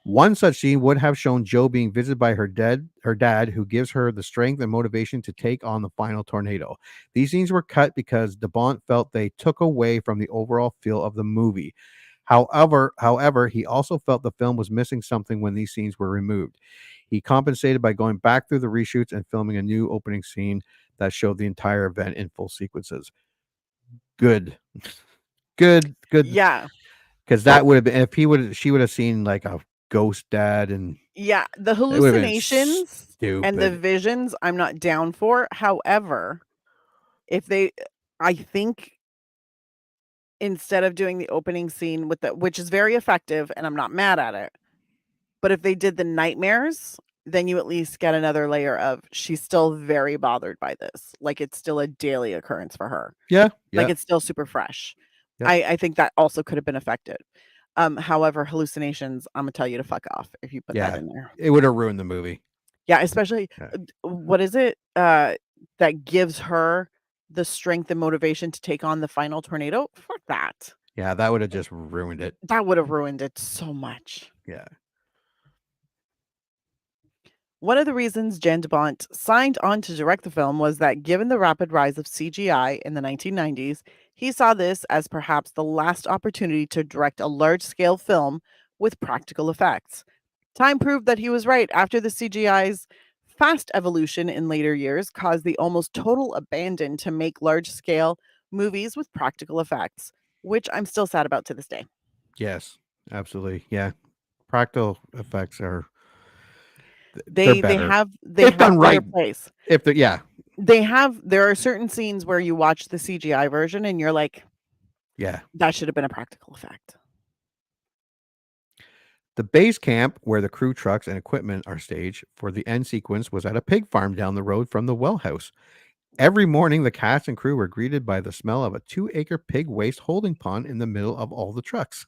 One such scene would have shown Joe being visited by her dad, who gives her the strength and motivation to take on the final tornado. These scenes were cut because DeBont felt they took away from the overall feel of the movie. However, he also felt the film was missing something when these scenes were removed. He compensated by going back through the reshoots and filming a new opening scene that showed the entire event in full sequences. Good. Yeah. Because that would have been, if she would have seen like a ghost dad and Yeah, the it would have been hallucinations and the stupid. visions I'm not down for. However, I think instead of doing the opening scene which is very effective and I'm not mad at it, but if they did the nightmares, then you at least get another layer of she's still very bothered by this. Like it's still a daily occurrence for her. Yeah. Like it's still super fresh. Yeah. I think that also could have been effective. However, hallucinations, I'm gonna tell you to fuck off if you put that in there. It would have ruined the movie. Yeah, especially what is it that gives her the strength and motivation to take on the final tornado? Fuck that. Yeah, that would have just ruined it. That would have ruined it so much. Yeah. One of the reasons Jan DeBont signed on to direct the film was that given the rapid rise of CGI in the 1990s, he saw this as perhaps the last opportunity to direct a large-scale film with practical effects. Time proved that he was right after the CGI's fast evolution in later years caused the almost total abandon to make large-scale movies with practical effects, which I'm still sad about to this day. Yes, absolutely. Yeah. Practical effects are they have done right place. If they're There are certain scenes where you watch the CGI version and you're like, yeah, that should have been a practical effect. The base camp where the crew trucks and equipment are staged for the end sequence was at a pig farm down the road from the well house. Every morning, the cast and crew were greeted by the smell of a 2-acre pig waste holding pond in the middle of all the trucks.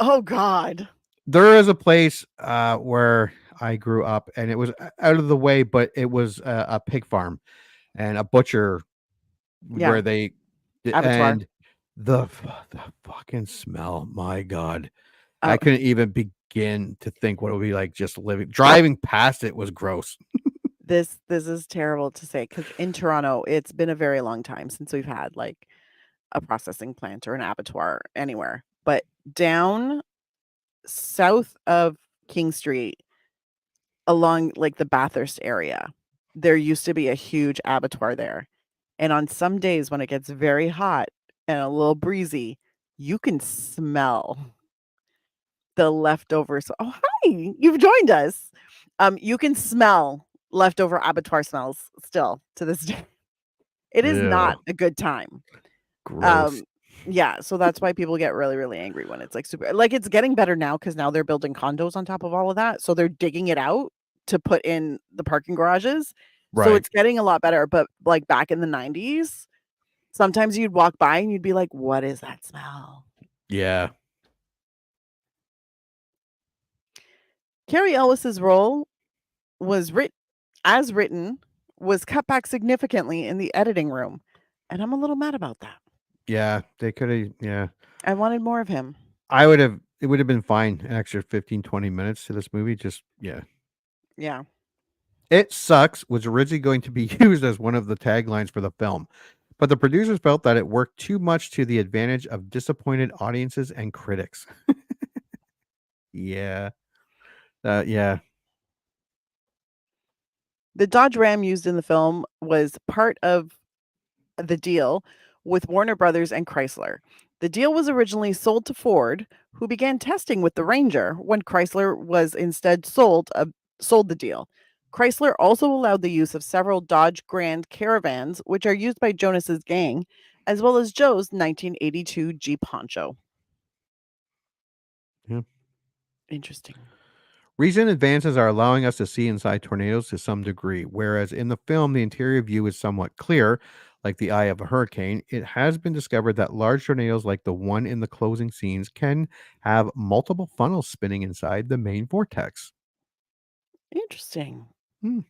Oh, God. There is a place where I grew up, and it was out of the way, but it was a pig farm and a butcher where they abattoir. And the fucking smell. My God, I couldn't even begin to think what it would be like just driving past it was gross. This is terrible to say because in Toronto, it's been a very long time since we've had like a processing plant or an abattoir anywhere. But down south of King Street, along like the Bathurst area, there used to be a huge abattoir there. And on some days when it gets very hot and a little breezy, you can smell the leftovers. Oh, hi, you've joined us. You can smell leftover abattoir smells still to this day. It is not a good time. Gross. Yeah, so that's why people get really, really angry when it's like super. Like it's getting better now because now they're building condos on top of all of that, so they're digging it out to put in the parking garages. Right. So it's getting a lot better. But like back in the 90s, sometimes you'd walk by and you'd be like, "What is that smell?" Yeah. Cary Elwes's role was written was cut back significantly in the editing room, and I'm a little mad about that. Yeah, they could have. Yeah, I wanted more of him. It would have been fine. An extra 15-20 minutes to this movie. Just Yeah. It sucks was originally going to be used as one of the taglines for the film, but the producers felt that it worked too much to the advantage of disappointed audiences and critics. Yeah. Yeah. The Dodge Ram used in the film was part of the deal with Warner Brothers and Chrysler. The deal was originally sold to Ford, who began testing with the Ranger when Chrysler was instead sold the deal. Chrysler also allowed the use of several Dodge Grand Caravans, which are used by Jonas's gang, as well as Joe's 1982 Jeep Honcho. Interesting. Recent advances are allowing us to see inside tornadoes to some degree, whereas in the film, the interior view is somewhat clear, like the eye of a hurricane. It has been discovered that large tornadoes, like the one in the closing scenes, can have multiple funnels spinning inside the main vortex. Interesting. Hmm.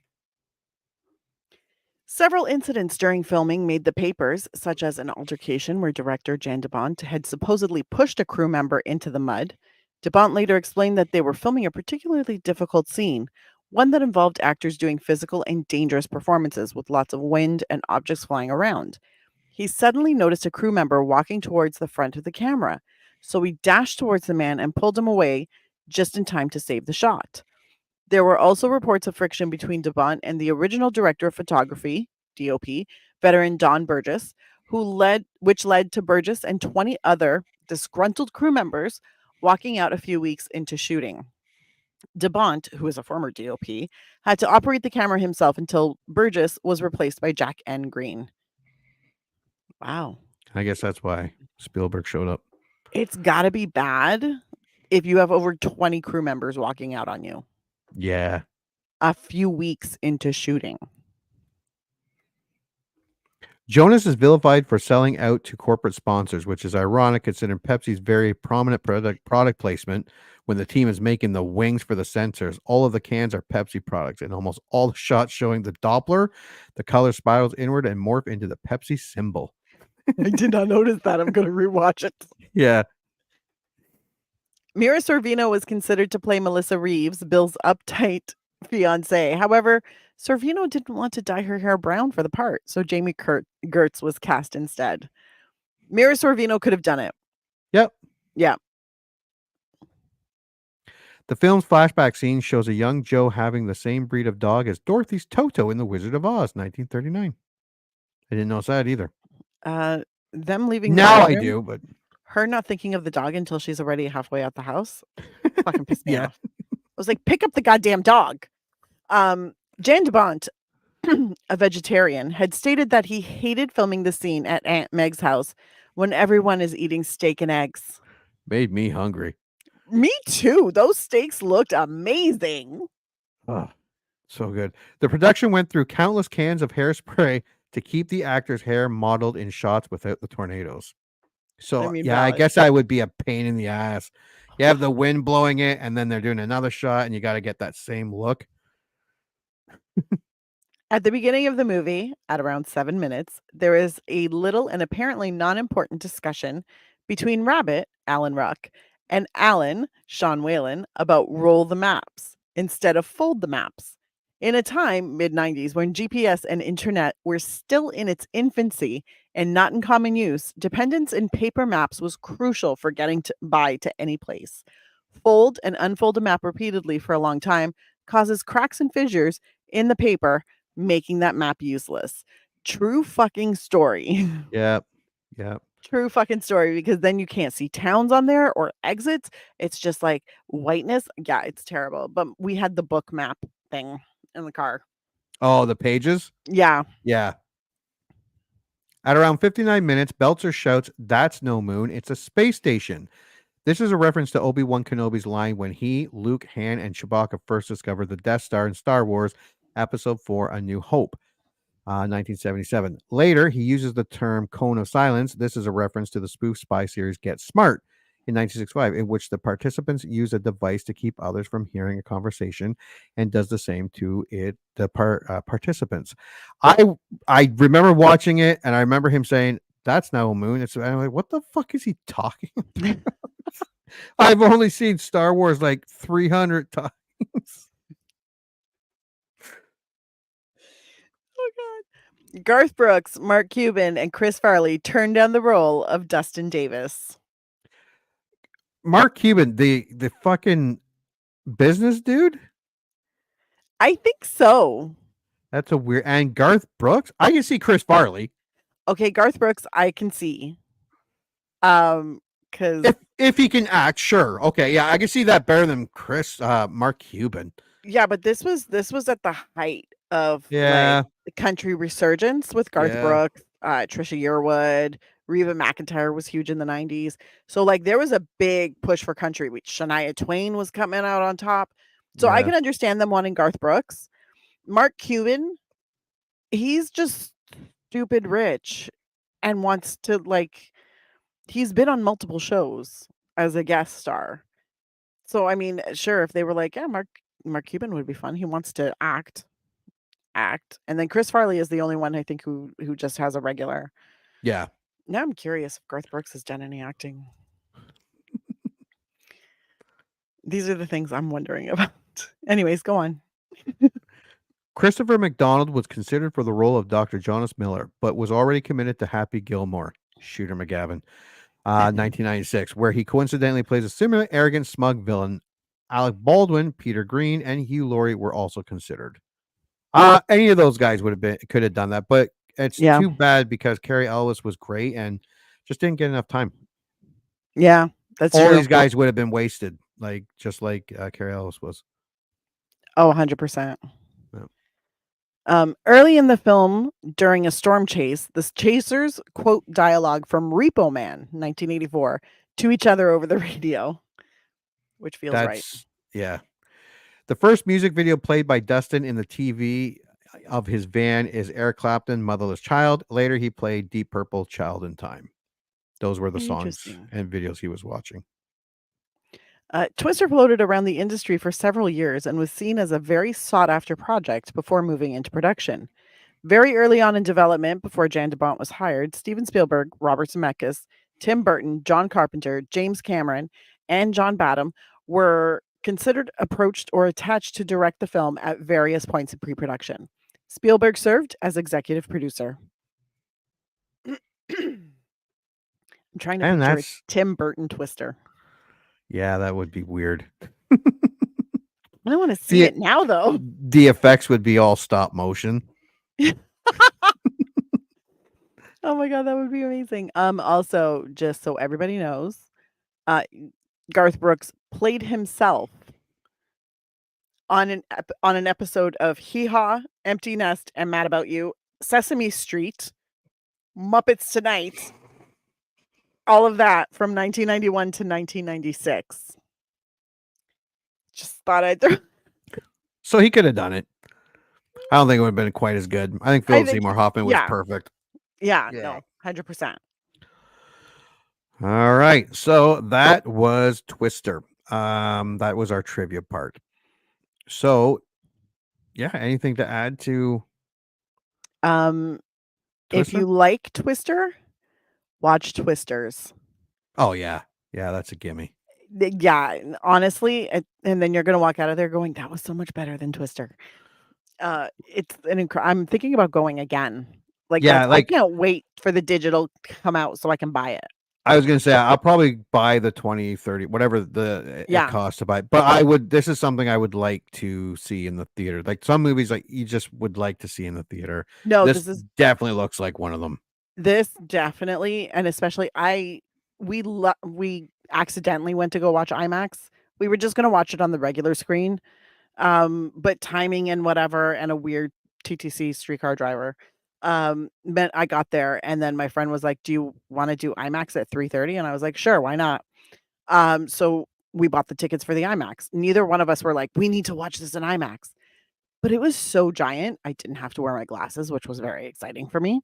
Several incidents during filming made the papers, such as an altercation where director Jan de Bont had supposedly pushed a crew member into the mud. De Bont later explained that they were filming a particularly difficult scene, one that involved actors doing physical and dangerous performances with lots of wind and objects flying around. He suddenly noticed a crew member walking towards the front of the camera, so he dashed towards the man and pulled him away just in time to save the shot. There were also reports of friction between de Bont and the original director of photography, DOP, veteran Don Burgess, which led to Burgess and 20 other disgruntled crew members walking out a few weeks into shooting. De Bont, who is a former DOP, had to operate the camera himself until Burgess was replaced by Jack N. Green. Wow. I guess that's why Spielberg showed up. It's got to be bad if you have over 20 crew members walking out on you Yeah. a few weeks into shooting. Jonas is vilified for selling out to corporate sponsors, which is ironic considering Pepsi's very prominent product placement. When the team is making the wings for the sensors, all of the cans are Pepsi products, and almost all the shots showing the Doppler, the color spirals inward and morph into the Pepsi symbol. I did not notice that. I'm going to rewatch it. Yeah. Mira Sorvino was considered to play Melissa Reeves, Bill's uptight fiancée. However, Sorvino didn't want to dye her hair brown for the part, so Jamie Gertz was cast instead. Mira Sorvino could have done it. Yep. Yeah. The film's flashback scene shows a young Joe having the same breed of dog as Dorothy's Toto in The Wizard of Oz, 1939. I didn't notice that either. Them leaving now I room, do, but her not thinking of the dog until she's already halfway out the house fucking pissed me Yeah. off. I was like, pick up the goddamn dog. Jan de Bont, a vegetarian, had stated that he hated filming the scene at Aunt Meg's house when everyone is eating steak and eggs. made me hungry. Me too. Those steaks looked amazing. Oh, so good. The production went through countless cans of hairspray to keep the actor's hair modeled in shots without the tornadoes. So, I valid. guess that would be a pain in the ass. You have the wind blowing it, and then they're doing another shot, and you got to get that same look. At the beginning of the movie, at around 7 minutes, there is a little and apparently non-important discussion between Rabbit, Alan Ruck, and Alan, Sean Whalen, about roll the maps instead of fold the maps. In a time, mid-90s, when GPS and internet were still in its infancy and not in common use, dependence in paper maps was crucial for getting by to any place. Fold and unfold a map repeatedly for a long time causes cracks and fissures in the paper, making that map useless. True fucking story. Yep. True fucking story, because then you can't see towns on there or exits. It's just like whiteness. Yeah, it's terrible. But we had the book map thing in the car. Oh, the pages? Yeah. Yeah. At around 59 minutes, Belzer shouts, "That's no moon, it's a space station." This is a reference to Obi-Wan Kenobi's line when he, Luke, Han, and Chewbacca first discovered the Death Star in Star Wars Episode 4, A New Hope, 1977. Later, he uses the term cone of silence. This is a reference to the spoof spy series Get Smart in 1965, in which the participants use a device to keep others from hearing a conversation and does the same to the participants. I remember watching it, and I remember him saying, "That's no moon." I'm like, what the fuck is he talking about? I've only seen Star Wars like 300 times. Oh God. Garth Brooks, Mark Cuban, and Chris Farley turned down the role of Dustin Davis. Mark Cuban, the fucking business dude? I think so. That's a weird. And Garth Brooks? I can see Chris Farley. Okay, Garth Brooks, I can see. Because if he can act, sure. Okay, yeah, I can see that better than Mark Cuban. Yeah, but this was at the height of the country resurgence with Garth Brooks, Trisha Yearwood, Reba McEntire was huge in the 90s. So like there was a big push for country. Shania Twain was coming out on top. So I Yeah. can understand them wanting Garth Brooks. Mark Cuban, he's just stupid rich and wants to like he's been on multiple shows as a guest star. So I mean, sure, if they were like, yeah, Mark Cuban would be fun. He wants to act. And then Chris Farley is the only one I think who just has a regular. Yeah. Now I'm curious if Garth Brooks has done any acting. These are the things I'm wondering about. Anyways, go on. Christopher McDonald was considered for the role of Dr. Jonas Miller, but was already committed to Happy Gilmore, Shooter McGavin, 1996, where he coincidentally plays a similar arrogant, smug villain. Alec Baldwin, Peter Green, and Hugh Laurie were also considered. Any of those guys could have done that, but it's too bad because Cary Elwes was great and just didn't get enough time. Yeah, that's all true. These guys would have been wasted, just like Cary Elwes was. Oh, 100%. Early in the film, during a storm chase, the chasers quote dialogue from Repo Man, 1984, to each other over the radio, which feels right. Yeah. The first music video played by Dustin in the TV of his van is Eric Clapton, Motherless Child. Later, he played Deep Purple, Child in Time. Those were the songs and videos he was watching. Twister floated around the industry for several years and was seen as a very sought-after project before moving into production. Very early on in development, before Jan de Bont was hired, Steven Spielberg, Robert Zemeckis, Tim Burton, John Carpenter, James Cameron, and John Badham were considered, approached, or attached to direct the film at various points in pre-production. Spielberg served as executive producer. I'm trying to picture a Tim Burton Twister. Yeah, that would be weird. I don't want to see it now, though. The effects would be all stop motion. Oh my God, that would be amazing. Also, just so everybody knows, Garth Brooks played himself on an episode of Hee Haw, Empty Nest, and Mad About You, Sesame Street, Muppets Tonight, all of that from 1991 to 1996. Just thought I'd throw. So he could have done it. I don't think it would have been quite as good. I think Seymour Hoffman was perfect. Yeah, no, 100%. All right. So that was Twister. That was our trivia part. So, yeah, anything to add to if you like Twister, watch Twisters. Oh, yeah. Yeah, that's a gimme. Yeah, honestly, and then you're going to walk out of there going, that was so much better than Twister. It's I'm thinking about going again. I can't wait for the digital to come out so I can buy it. I was going to say, I'll probably buy the 20, 30, whatever it costs to buy. But this is something I would like to see in the theater. Like some movies, like you just would like to see in the theater. No, this definitely looks like one of them. This definitely, and especially we accidentally went to go watch IMAX. We were just going to watch it on the regular screen. But timing and whatever, and a weird TTC streetcar driver, meant I got there, and then my friend was like, do you want to do IMAX at 3:30? And I was like, sure, why not? So we bought the tickets for the IMAX. Neither one of us were like, we need to watch this in IMAX. But it was so giant, I didn't have to wear my glasses, which was very exciting for me.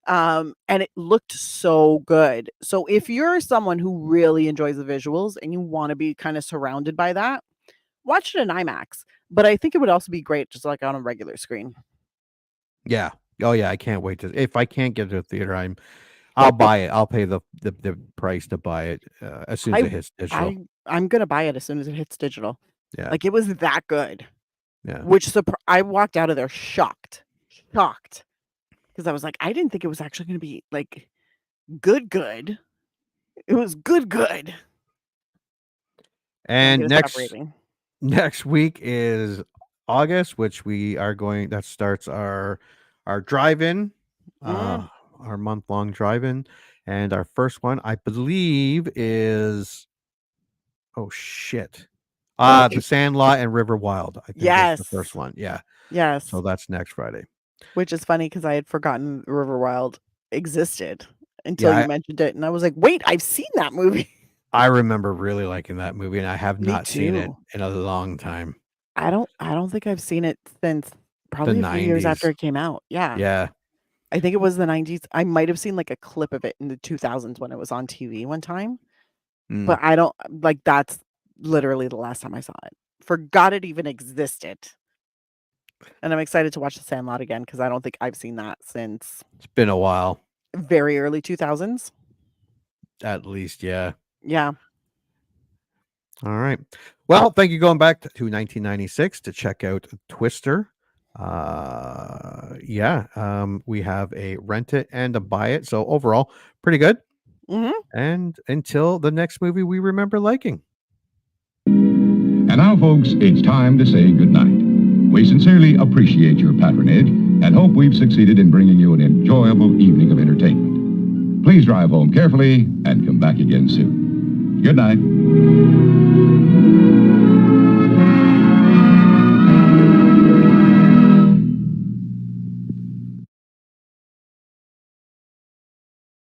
And it looked so good. So if you're someone who really enjoys the visuals and you want to be kind of surrounded by that, watch it in IMAX. But I think it would also be great just like on a regular screen. Yeah. Oh yeah, I can't wait to. If I can't get to the theater, I'll buy it. I'll pay the price to buy it as soon as it hits digital. I'm gonna buy it as soon as it hits digital. Yeah, like it was that good. Yeah, which I walked out of there shocked, because I was like, I didn't think it was actually gonna be like good. It was good. And next week is August, which we are going. That starts our drive-in, our month-long drive-in, and our first one, I believe, is The Sandlot and River Wild. I think that's the first one. Yeah. Yes. So that's next Friday. Which is funny because I had forgotten River Wild existed until Yeah, you mentioned it, and I was like, "Wait, I've seen that movie." I remember really liking that movie, and I have Me not seen it too. in a long time. I don't think I've seen it since The probably a few years after 90s. it came out. Yeah. Yeah. I think it was the 90s. I might have seen like a clip of it in the 2000s when it was on TV one time, Mm. but I don't like that's literally the last time I saw it. Forgot it even existed. And I'm excited to watch The Sandlot again because I don't think I've seen that since It's been a while, very early 2000s. at least. Yeah. Yeah. All right. Well, thank you going back to 1996 to check out Twister. We have a rent it and a buy it. So overall, pretty good. Mhm. And until the next movie we remember liking. And now, folks, it's time to say goodnight. We sincerely appreciate your patronage and hope we've succeeded in bringing you an enjoyable evening of entertainment. Please drive home carefully and come back again soon. Good night.